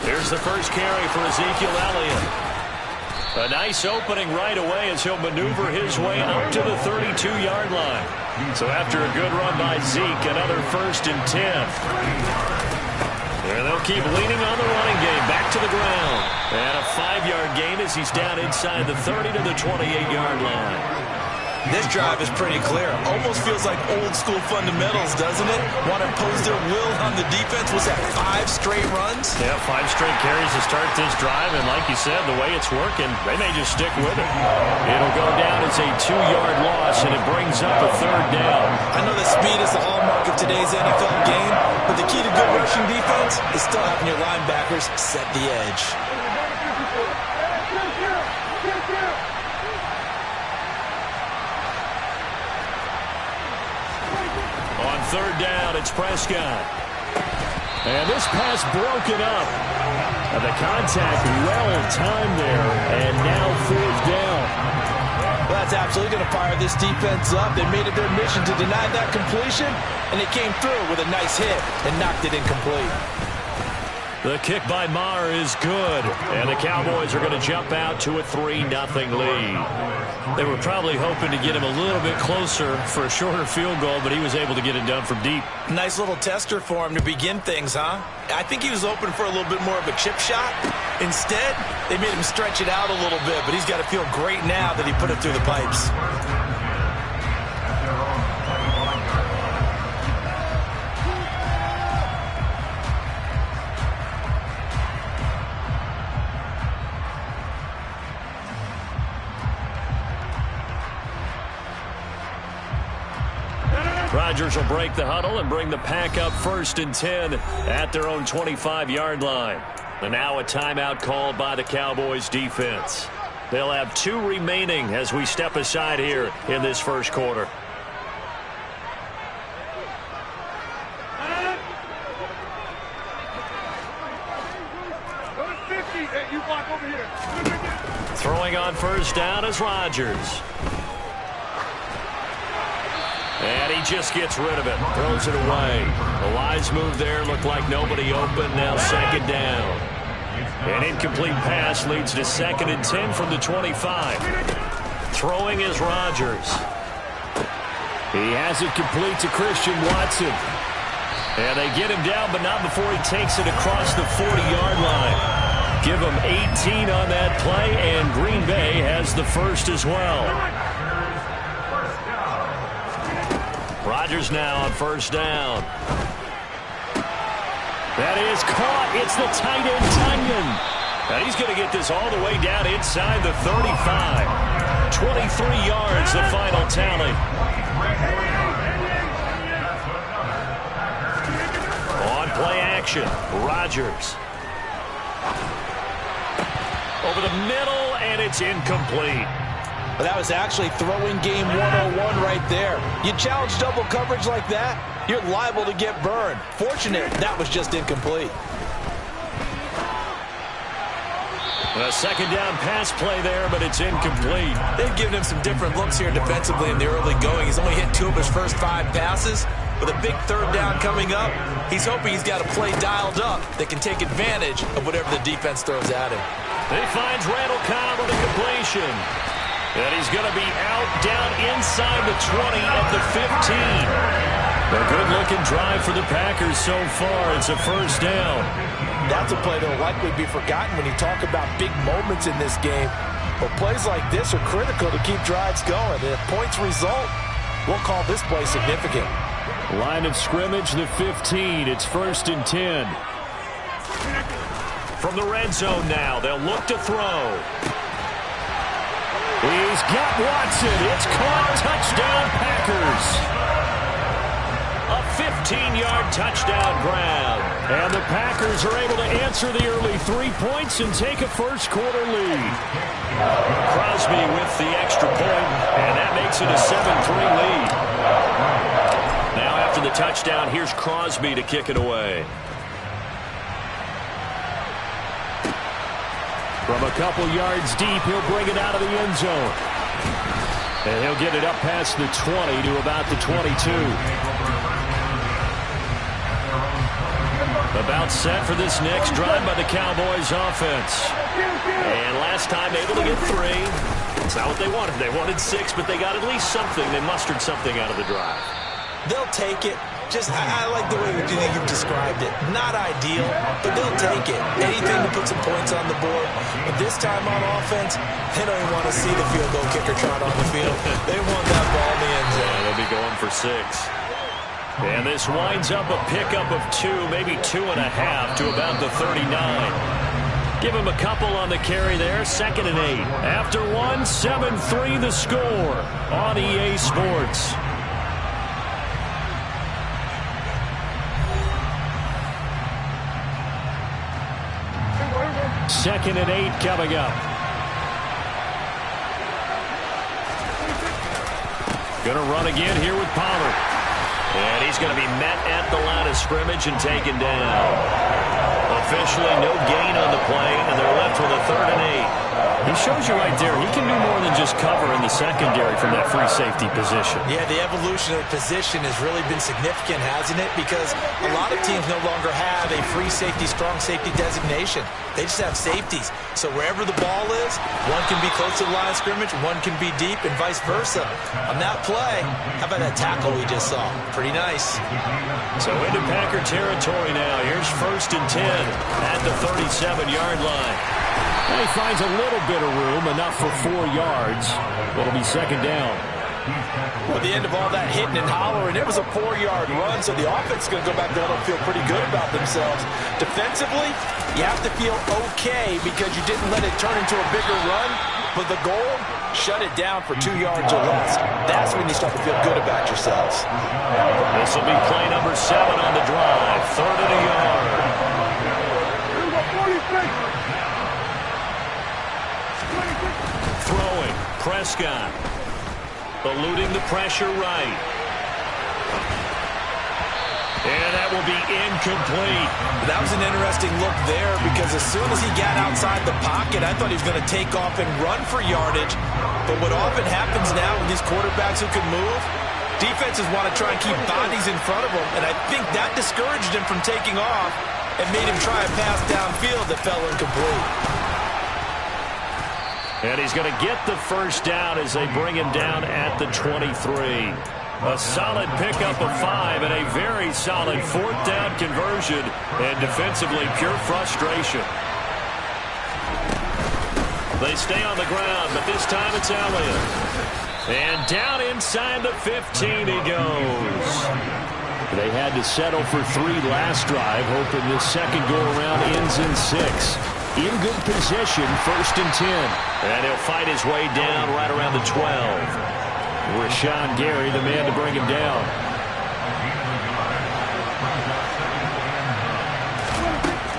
Here's the first carry for Ezekiel Elliott. A nice opening right away as he'll maneuver his way up to the 32-yard line. So after a good run by Zeke, another 1st and 10. And they'll keep leaning on the running game back to the ground. And a 5-yard gain as he's down inside the 30 to the 28-yard line. This drive is pretty clear. Almost feels like old-school fundamentals, doesn't it? Want to impose their will on the defense. Was that 5 straight runs? Yeah, 5 straight carries to start this drive. And like you said, the way it's working, they may just stick with it. It'll go down as a 2-yard loss, and it brings up a 3rd down. I know that speed is the hallmark of today's NFL game, but the key to good rushing defense is still having your linebackers set the edge. On 3rd down, it's Prescott. And this pass broken up. And the contact well-timed there. And now 4th down. Well, that's absolutely going to fire this defense up. They made it their mission to deny that completion, and they came through with a nice hit and knocked it incomplete. The kick by Maher is good, and the Cowboys are going to jump out to a 3-0 lead. They were probably hoping to get him a little bit closer for a shorter field goal, but he was able to get it done from deep. Nice little tester for him to begin things, huh? I think he was open for a little bit more of a chip shot. Instead, they made him stretch it out a little bit, but he's got to feel great now that he put it through the pipes. Rodgers will break the huddle and bring the pack up 1st and 10 at their own 25-yard line. And now a timeout called by the Cowboys defense. They'll have 2 remaining as we step aside here in this first quarter. Throwing on first down is Rodgers. And he just gets rid of it. Throws it away. A wise move there. Looked like nobody open. Now 2nd down. An incomplete pass leads to 2nd and 10 from the 25. Throwing is Rodgers. He has it complete to Christian Watson. And they get him down, but not before he takes it across the 40-yard line. Give him 18 on that play, and Green Bay has the first as well. Rodgers now on first down. That is caught. It's the tight end, Tunyon. And he's going to get this all the way down inside the 35. 23 yards, the final tally. On play action, Rodgers. over the middle, and it's incomplete. But that was actually throwing game 101 right there. You challenge double coverage like that, you're liable to get burned. Fortunate, that was just incomplete. A second down pass play there, but it's incomplete. They've given him some different looks here defensively in the early going. He's only hit 2 of his first 5 passes. With a big third down coming up, he's hoping he's got a play dialed up that can take advantage of whatever the defense throws at him. He finds Randall Cobb with a completion. And he's going to be out down inside the 20 at the 15. A good-looking drive for the Packers so far. It's a first down. That's a play that will likely be forgotten when you talk about big moments in this game. But plays like this are critical to keep drives going. And if points result, we'll call this play significant. Line of scrimmage, the 15. It's 1st and 10. From the red zone now, they'll look to throw. He's got Watson. It's caught. Touchdown, Packers. A 15-yard touchdown grab. And the Packers are able to answer the early 3 points and take a first-quarter lead. Crosby with the extra point, and that makes it a 7-3 lead. Now after the touchdown, here's Crosby to kick it away. From a couple yards deep, he'll bring it out of the end zone. And he'll get it up past the 20 to about the 22. About set for this next drive by the Cowboys offense. And last time able to get 3. It's not what they wanted. They wanted 6, but they got at least something. They mustered something out of the drive. They'll take it. I like the way you've described it. Not ideal, but they'll take it. Anything to put some points on the board. But this time on offense, they don't even want to see the field goal kicker trot on the field. They want that ball in the end zone. Yeah, they'll be going for 6. And this winds up a pickup of 2, maybe 2.5 to about the 39. Give him a couple on the carry there. 2nd and 8. After 1, 7-3 the score on EA Sports. Second and 8 coming up. Going to run again here with Pollard. And he's going to be met at the line of scrimmage and taken down. Officially no gain on the play, and they're left with a 3rd and 8. He shows you right there, he can do more than just cover in the secondary from that free safety position. Yeah, the evolution of the position has really been significant, hasn't it? Because a lot of teams no longer have a free safety, strong safety designation. They just have safeties. So wherever the ball is, one can be close to the line of scrimmage, one can be deep, and vice versa. On that play, how about that tackle we just saw? Pretty nice. So into Packer territory now. Here's 1st and 10 at the 37-yard line. And he finds a little bit of room, enough for 4 yards. It'll be 2nd down. Well, the end of all that hitting and hollering, it was a 4-yard run, so the offense is going to go back there and feel pretty good about themselves. Defensively, you have to feel okay because you didn't let it turn into a bigger run, but the goal, shut it down for 2 yards or less. That's when you start to feel good about yourselves. This will be play number 7 on the drive. 3rd and a yard. Throwing, Prescott. Eluding the pressure right. And that will be incomplete. That was an interesting look there because as soon as he got outside the pocket, I thought he was going to take off and run for yardage. But what often happens now with these quarterbacks who can move, defenses want to try and keep bodies in front of them. And I think that discouraged him from taking off and made him try a pass downfield that fell incomplete. And he's going to get the first down as they bring him down at the 23. A solid pickup of 5 and a very solid 4th down conversion. And defensively, pure frustration. They stay on the ground, but this time it's Elliott. And down inside the 15 he goes. They had to settle for 3 last drive, hoping this second go-around ends in 6. In good position, 1st and 10. And he'll fight his way down right around the 12. Rashawn Gary, the man to bring him down.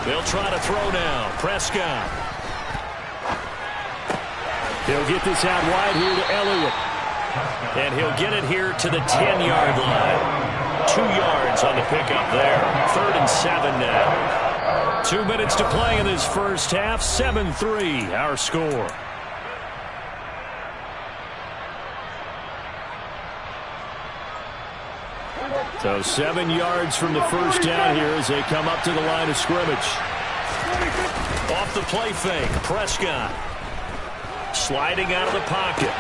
They'll try to throw now. Prescott. He'll get this out wide here to Elliott. And he'll get it here to the 10-yard line. 2 yards on the pickup there. 3rd and 7 now. 2 minutes to play in this first half. 7-3 our score. So 7 yards from the first down here as they come up to the line of scrimmage. Off the play fake, Prescott. Sliding out of the pocket.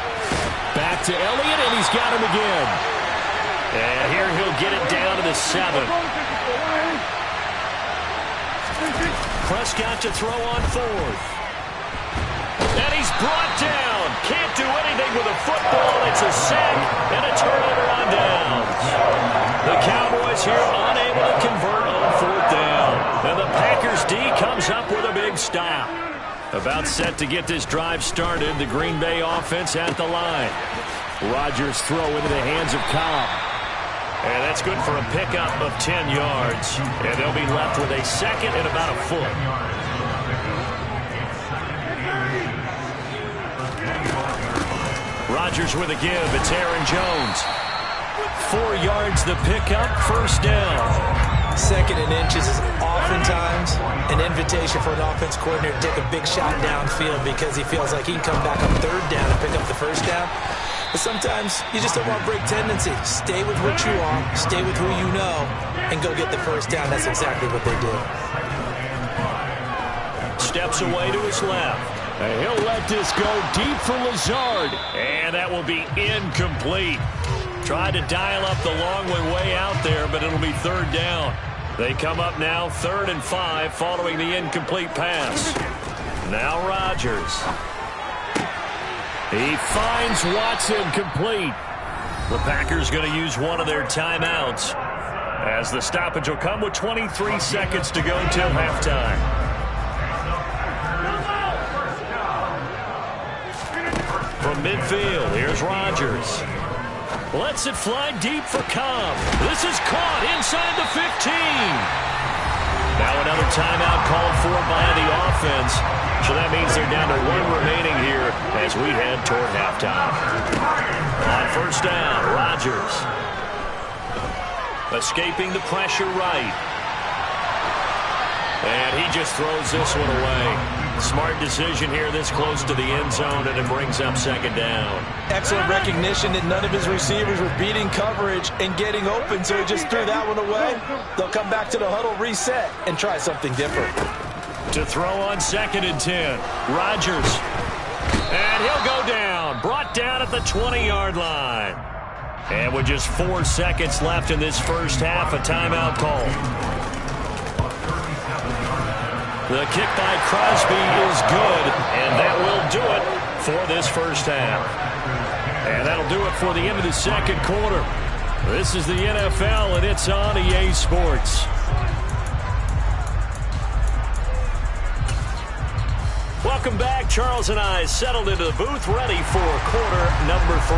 Back to Elliott, and he's got him again. And here he'll get it down to the 7. Prescott to throw on 4th. And he's brought down. Can't do anything with a football. It's a sack and a turnover on downs. The Cowboys here unable to convert on 4th down. And the Packers D comes up with a big stop. About set to get this drive started. The Green Bay offense at the line. Rodgers throw into the hands of Cobb. And that's good for a pickup of 10 yards. And they'll be left with a 2nd and about a foot. Rodgers with a give. It's Aaron Jones. 4 yards the pickup. 1st down. 2nd and inches is oftentimes an invitation for an offense coordinator to take a big shot downfield because he feels like he can come back on 3rd down and pick up the 1st down. But sometimes you just don't want to break tendency. Stay with what you are, stay with who you know, and go get the 1st down. That's exactly what they did. Steps away to his left. And he'll let this go deep for Lazard. And that will be incomplete. Tried to dial up the long one way out there, but it'll be 3rd down. They come up now 3rd and 5 following the incomplete pass. Now Rodgers. He finds Watson complete. The Packers going to use one of their timeouts as the stoppage will come with 23 seconds to go till halftime. From midfield, here's Rodgers. Lets it fly deep for Cobb. This is caught inside the 15. Now another timeout called for by the offense. So that means they're down to 1 remaining here as we head toward halftime. On 1st down, Rodgers. Escaping the pressure right. And he just throws this one away. Smart decision here this close to the end zone, and it brings up 2nd down. Excellent recognition that none of his receivers were beating coverage and getting open, so he just threw that one away. They'll come back to the huddle, reset, and try something different. To throw on 2nd and 10, Rodgers. And he'll go down. Brought down at the 20-yard line. And with just 4 seconds left in this first half, a timeout call. The kick by Crosby is good, and that will do it for this first half. And that'll do it for the end of the 2nd quarter. This is the NFL, and it's on EA Sports. Welcome back. Charles and I settled into the booth, ready for quarter number 3.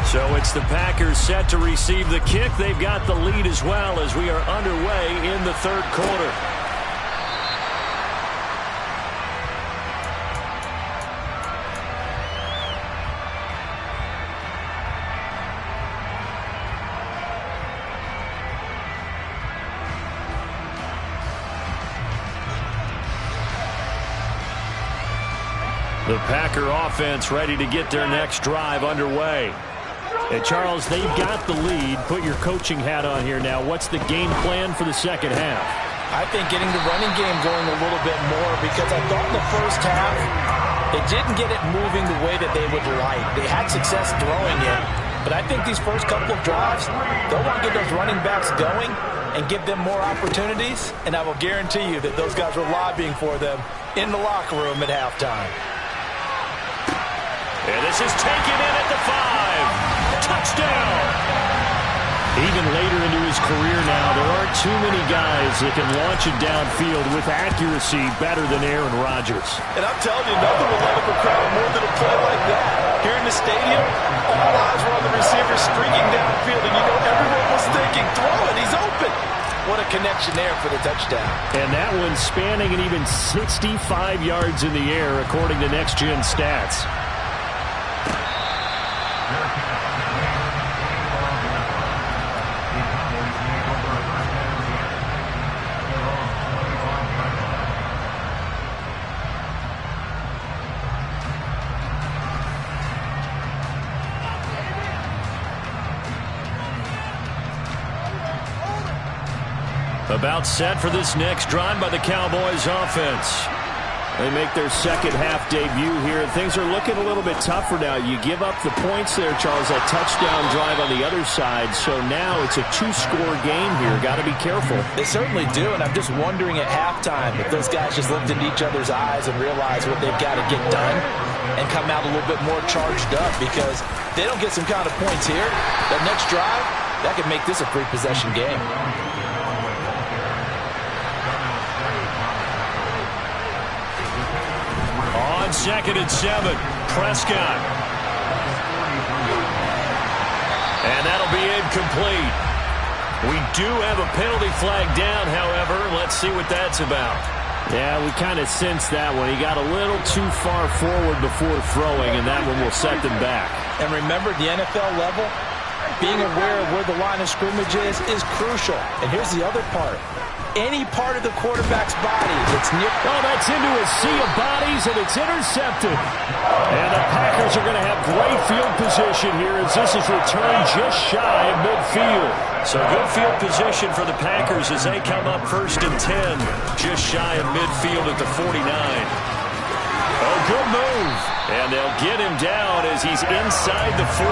So it's the Packers set to receive the kick. They've got the lead as well as we are underway in the 3rd quarter. The Packer offense ready to get their next drive underway. And Charles, they've got the lead. Put your coaching hat on here now. What's the game plan for the 2nd half? I think getting the running game going a little bit more, because I thought in the first half they didn't get it moving the way that they would like. They had success throwing it, but I think these first couple of drives, they'll want to get those running backs going and give them more opportunities, and I will guarantee you that those guys were lobbying for them in the locker room at halftime. And this is taken in at the 5. Touchdown! Even later into his career now, there aren't too many guys that can launch it downfield with accuracy better than Aaron Rodgers. And I'm telling you, nothing will light up a crowd more than a play like that. Here in the stadium, all eyes were on the receiver streaking downfield, and you know everyone was thinking, throw it, he's open. What a connection there for the touchdown. And that one spanning an even 65 yards in the air, according to Next Gen Stats. About set for this next drive by the Cowboys offense. They make their second half debut here. Things are looking a little bit tougher now. You give up the points there, Charles, that touchdown drive on the other side. So now it's a two-score game here. Got to be careful. They certainly do, and I'm just wondering at halftime if those guys just looked into each other's eyes and realized what they've got to get done and come out a little bit more charged up, because if they don't get some kind of points here, that next drive, that could make this a free-possession game. On 2nd and 7, Prescott. And that'll be incomplete. We do have a penalty flag down, however. Let's see what that's about. Yeah, we kind of sensed that one. He got a little too far forward before throwing, and that one will set them back. And remember, the NFL level, being aware of where the line of scrimmage is crucial. And here's the other part. Any part of the quarterback's body that's near... Oh, that's into a sea of bodies, and it's intercepted. And the Packers are going to have great field position here as this is returned just shy of midfield. So good field position for the Packers as they come up 1st and 10, just shy of midfield at the 49. Oh, good move. And they'll get him down as he's inside the 40.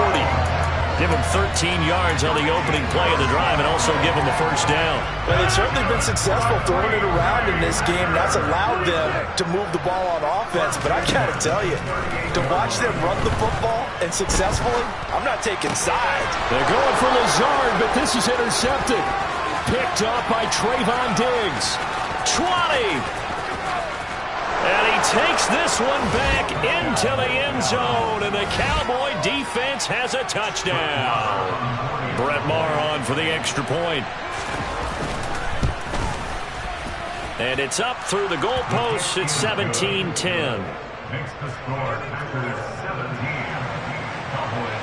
Give him 13 yards on the opening play of the drive and also give him the first down. Well, they've certainly been successful throwing it around in this game. That's allowed them to move the ball on offense. But I got to tell you, to watch them run the football and successfully, I'm not taking sides. They're going for Lazard, but this is intercepted. Picked up by Trayvon Diggs. 20! And he takes this one back into the end zone, and the Cowboy defense has a touchdown. Brett Maher on for the extra point. And it's up through the goalposts. It's 17-10. Makes the score Packers 17, Cowboys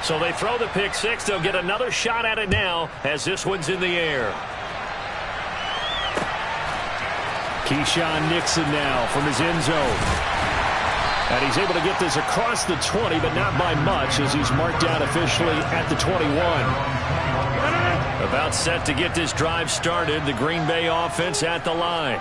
10. So they throw the pick six. They'll get another shot at it now as this one's in the air. Keyshawn Nixon now from his end zone. And he's able to get this across the 20, but not by much as he's marked down officially at the 21. About set to get this drive started. The Green Bay offense at the line.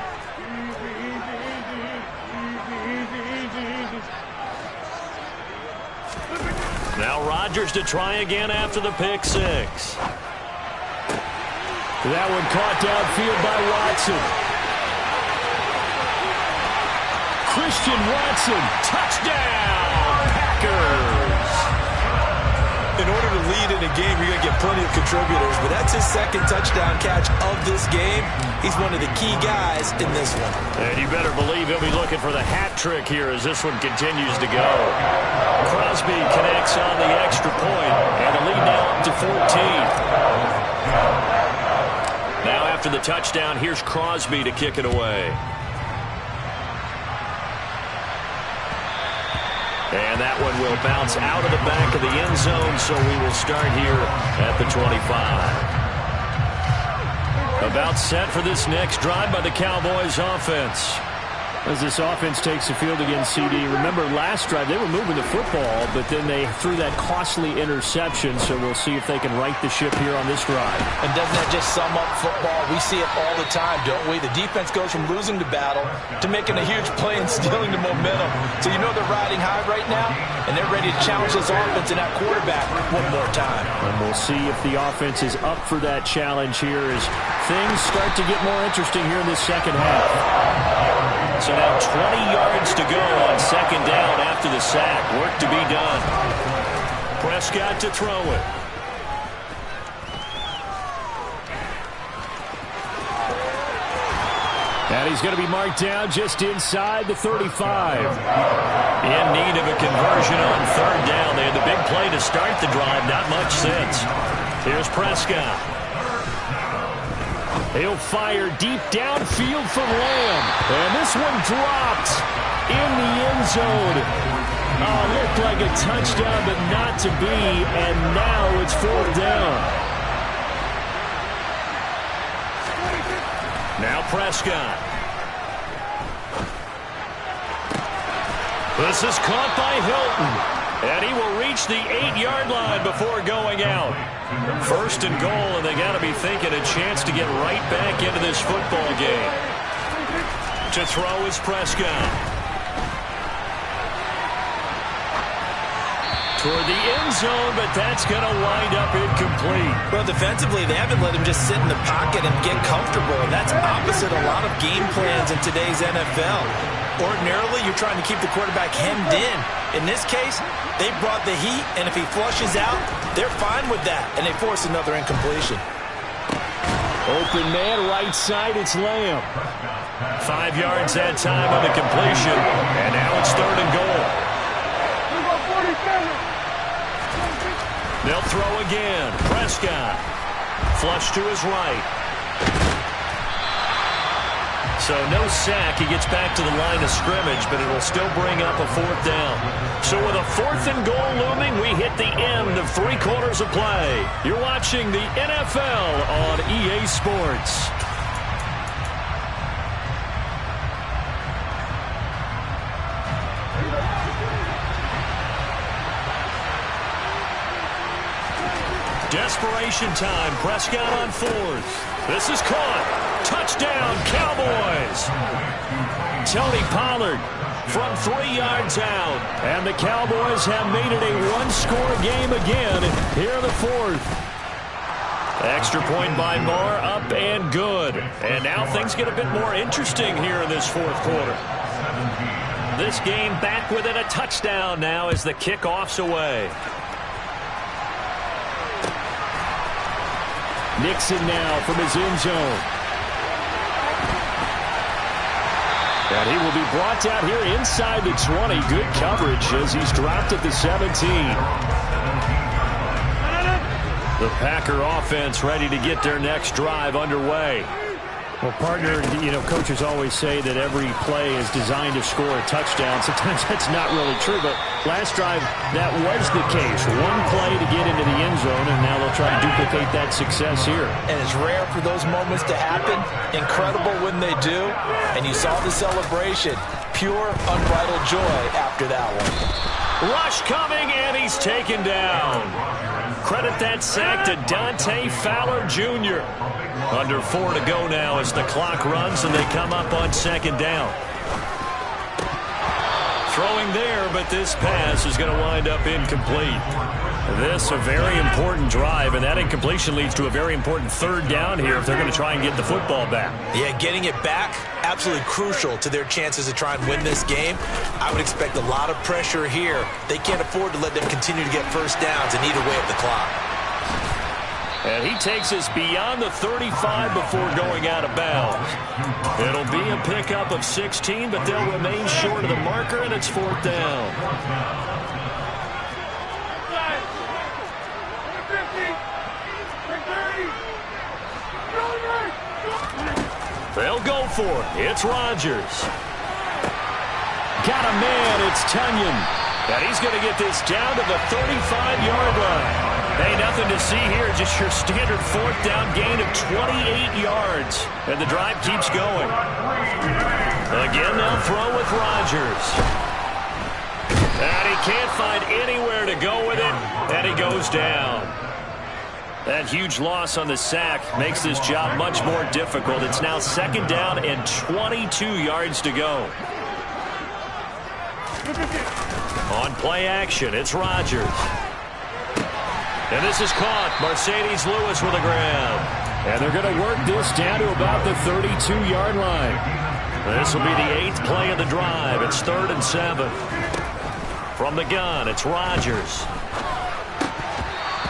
Now Rodgers to try again after the pick six. That one caught downfield by Watson. Christian Watson, touchdown, Packers. In order to lead in a game, you're going to get plenty of contributors, but that's his second touchdown catch of this game. He's one of the key guys in this one. And you better believe he'll be looking for the hat trick here as this one continues to go. Crosby connects on the extra point, and the lead now up to 14. Now after the touchdown, here's Crosby to kick it away. And that one will bounce out of the back of the end zone, so we will start here at the 25. About set for this next drive by the Cowboys offense. As this offense takes the field against CD, remember last drive they were moving the football, but then they threw that costly interception, so we'll see if they can right the ship here on this drive. And doesn't that just sum up football? We see it all the time, don't we? The defense goes from losing the battle to making a huge play and stealing the momentum. So you know they're riding high right now, and they're ready to challenge this offense and that quarterback one more time. And we'll see if the offense is up for that challenge here as things start to get more interesting here in this second half. So now 20 yards to go on second down after the sack. Work to be done. Prescott to throw it. And he's going to be marked down just inside the 35. In need of a conversion on third down. They had the big play to start the drive. Not much since. Here's Prescott. He'll fire deep downfield for Lamb. And this one dropped in the end zone. Looked like a touchdown, but not to be. And now it's 4th down. Now Prescott. This is caught by Hilton. And he will reach the 8-yard line before going out. 1st and goal, and they got to be thinking a chance to get right back into this football game. To throw is Prescott. Toward the end zone, but that's going to wind up incomplete. Well, defensively, they haven't let him just sit in the pocket and get comfortable, and that's opposite a lot of game plans in today's NFL. Ordinarily, you're trying to keep the quarterback hemmed in. In this case, they brought the heat, and if he flushes out, they're fine with that, and they force another incompletion. Open man, right side, it's Lamb. 5 yards that time on the completion, and now it's 3rd and goal. They'll throw again. Prescott. Flush to his right. So no sack. He gets back to the line of scrimmage, but it will still bring up a 4th down. So with a 4th and goal looming, we hit the end of 3 quarters of play. You're watching the NFL on EA Sports. Desperation time. Prescott on 4th. This is caught. Touchdown, Cowboys. Tony Pollard from 3 yards out. And the Cowboys have made it a 1-score game again here in the 4th. Extra point by Moore, up and good. And now things get a bit more interesting here in this 4th quarter. This game back within a touchdown now as the kickoff's away. Nixon now from his end zone. And he will be brought down here inside the 20. Good coverage as he's dropped at the 17. The Packer offense ready to get their next drive underway. Well, partner, coaches always say that every play is designed to score a touchdown. Sometimes that's not really true, but last drive, that was the case. One play to get into the end zone, and now they'll try to duplicate that success here. And it's rare for those moments to happen. Incredible when they do. And you saw the celebration. Pure, unbridled joy after that one. Rush coming, and he's taken down. Credit that sack to Dante Fowler Jr. Under 4 to go now as the clock runs and they come up on 2nd down. Throwing there, but this pass is going to wind up incomplete. This a very important drive, and that incompletion leads to a very important 3rd down here if they're going to try and get the football back. Yeah, getting it back, absolutely crucial to their chances to try and win this game. I would expect a lot of pressure here. They can't afford to let them continue to get 1st downs and eat away at the clock. And he takes us beyond the 35 before going out of bounds. It'll be a pickup of 16, but they'll remain short of the marker, and it's 4th down. They'll go for it. It's Rodgers. Got a man. It's Tunyon. And he's going to get this down to the 35-yard line. Hey, nothing to see here. Just your standard 4th down gain of 28 yards. And the drive keeps going. Again, they'll throw with Rodgers. And he can't find anywhere to go with it. And he goes down. That huge loss on the sack makes this job much more difficult. It's now 2nd down and 22 yards to go. On play action, it's Rodgers. And this is caught. Mercedes Lewis with a grab. And they're going to work this down to about the 32-yard line. This will be the 8th play of the drive. It's 3rd and 7. From the gun, it's Rodgers.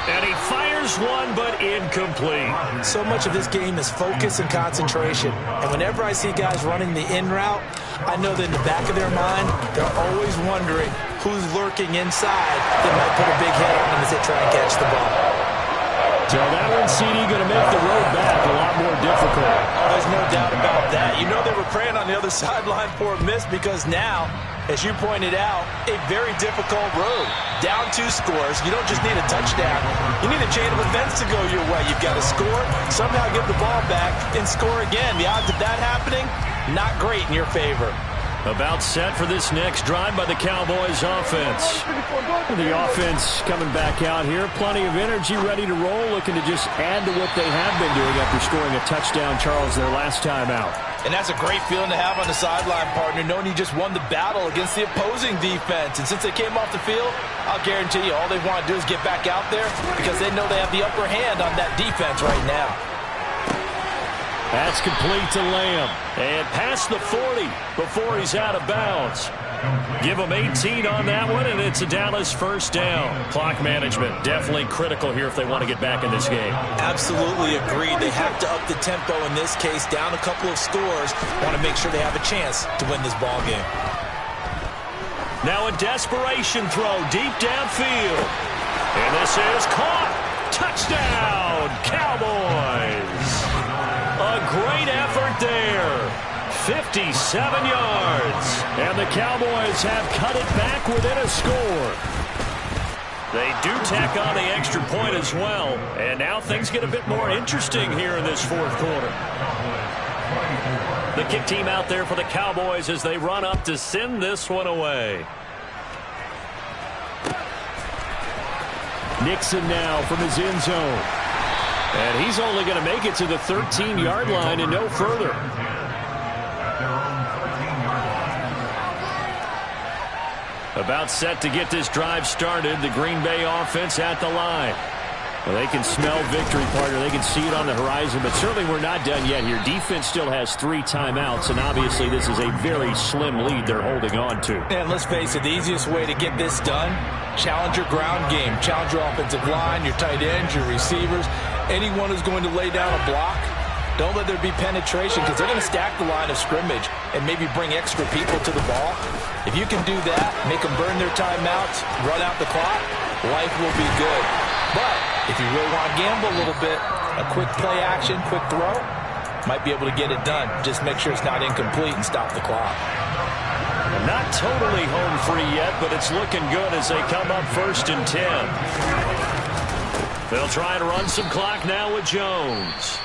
And he fires one, but incomplete. So much of this game is focus and concentration. And whenever I see guys running the in route, I know that in the back of their mind, they're always wondering who's lurking inside that might put a big hit on them as they try and catch the ball. So that one, CD, going to make the road back a lot more difficult. no doubt about that. You know they were praying on the other sideline for a miss because now, as you pointed out, a very difficult road. Down 2 scores. You don't just need a touchdown. You need a chain of events to go your way. You've got to score, somehow give the ball back, and score again. The odds of that happening, not great in your favor. About set for this next drive by the Cowboys offense. The offense coming back out here. Plenty of energy, ready to roll, looking to just add to what they have been doing after scoring a touchdown, Charles, their last time out. And that's a great feeling to have on the sideline, partner, knowing you just won the battle against the opposing defense. And since they came off the field, I'll guarantee you all they want to do is get back out there because they know they have the upper hand on that defense right now. That's complete to Lamb. And past the 40 before he's out of bounds. Give him 18 on that one, and it's a Dallas first down. Clock management definitely critical here if they want to get back in this game. Absolutely agreed. They have to up the tempo in this case, down a couple of scores. Want to make sure they have a chance to win this ball game. Now a desperation throw deep downfield. And this is caught. Touchdown, Cowboys. A great effort there. 57 yards. And the Cowboys have cut it back within a score. They do tack on the extra point as well. And now things get a bit more interesting here in this fourth quarter. The kick team out there for the Cowboys as they run up to send this one away. Nixon now from his end zone. And he's only going to make it to the 13-yard line and no further. About set to get this drive started. The Green Bay offense at the line. Well, they can smell victory, partner. They can see it on the horizon, but certainly we're not done yet here. Defense still has 3 timeouts, and obviously this is a very slim lead they're holding on to. And let's face it, the easiest way to get this done, challenge your ground game. Challenge your offensive line, your tight ends, your receivers. Anyone who's going to lay down a block, don't let there be penetration because they're going to stack the line of scrimmage and maybe bring extra people to the ball. If you can do that, make them burn their timeouts, run out the clock, life will be good. But if you really want to gamble a little bit, a quick play action, quick throw, might be able to get it done. Just make sure it's not incomplete and stop the clock. Not totally home free yet, but it's looking good as they come up 1st and 10. They'll try to run some clock now with Jones.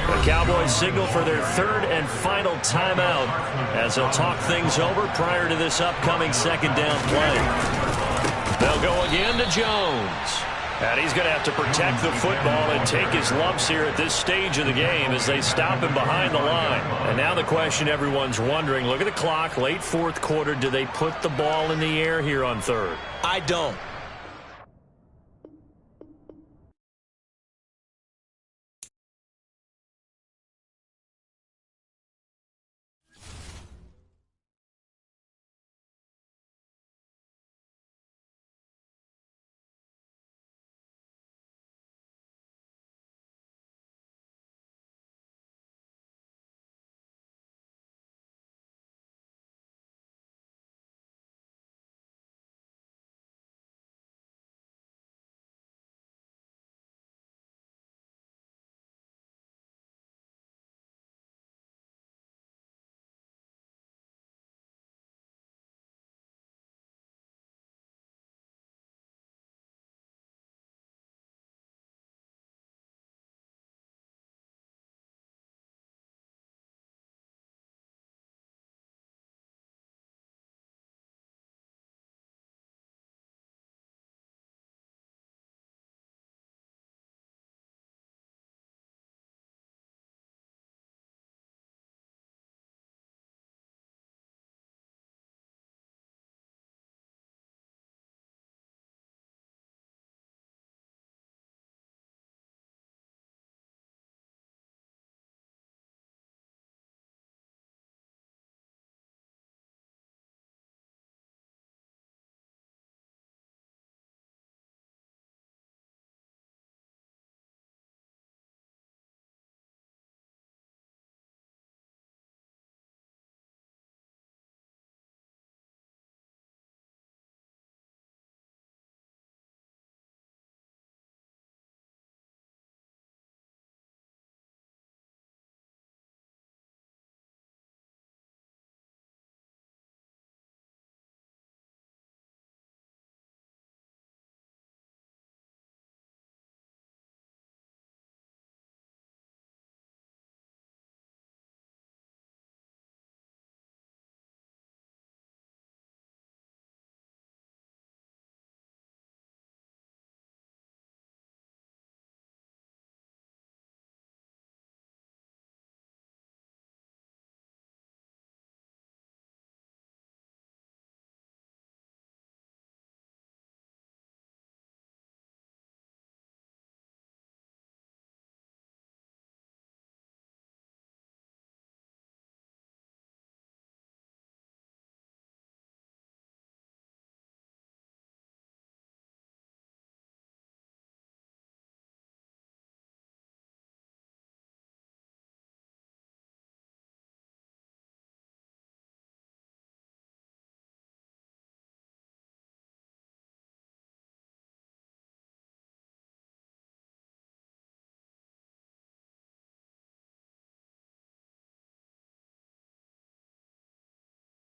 The Cowboys signal for their 3rd and final timeout as they'll talk things over prior to this upcoming 2nd down play. They'll go again to Jones. And he's going to have to protect the football and take his lumps here at this stage of the game as they stop him behind the line. And now the question everyone's wondering, look at the clock, late 4th quarter, do they put the ball in the air here on 3rd? I don't.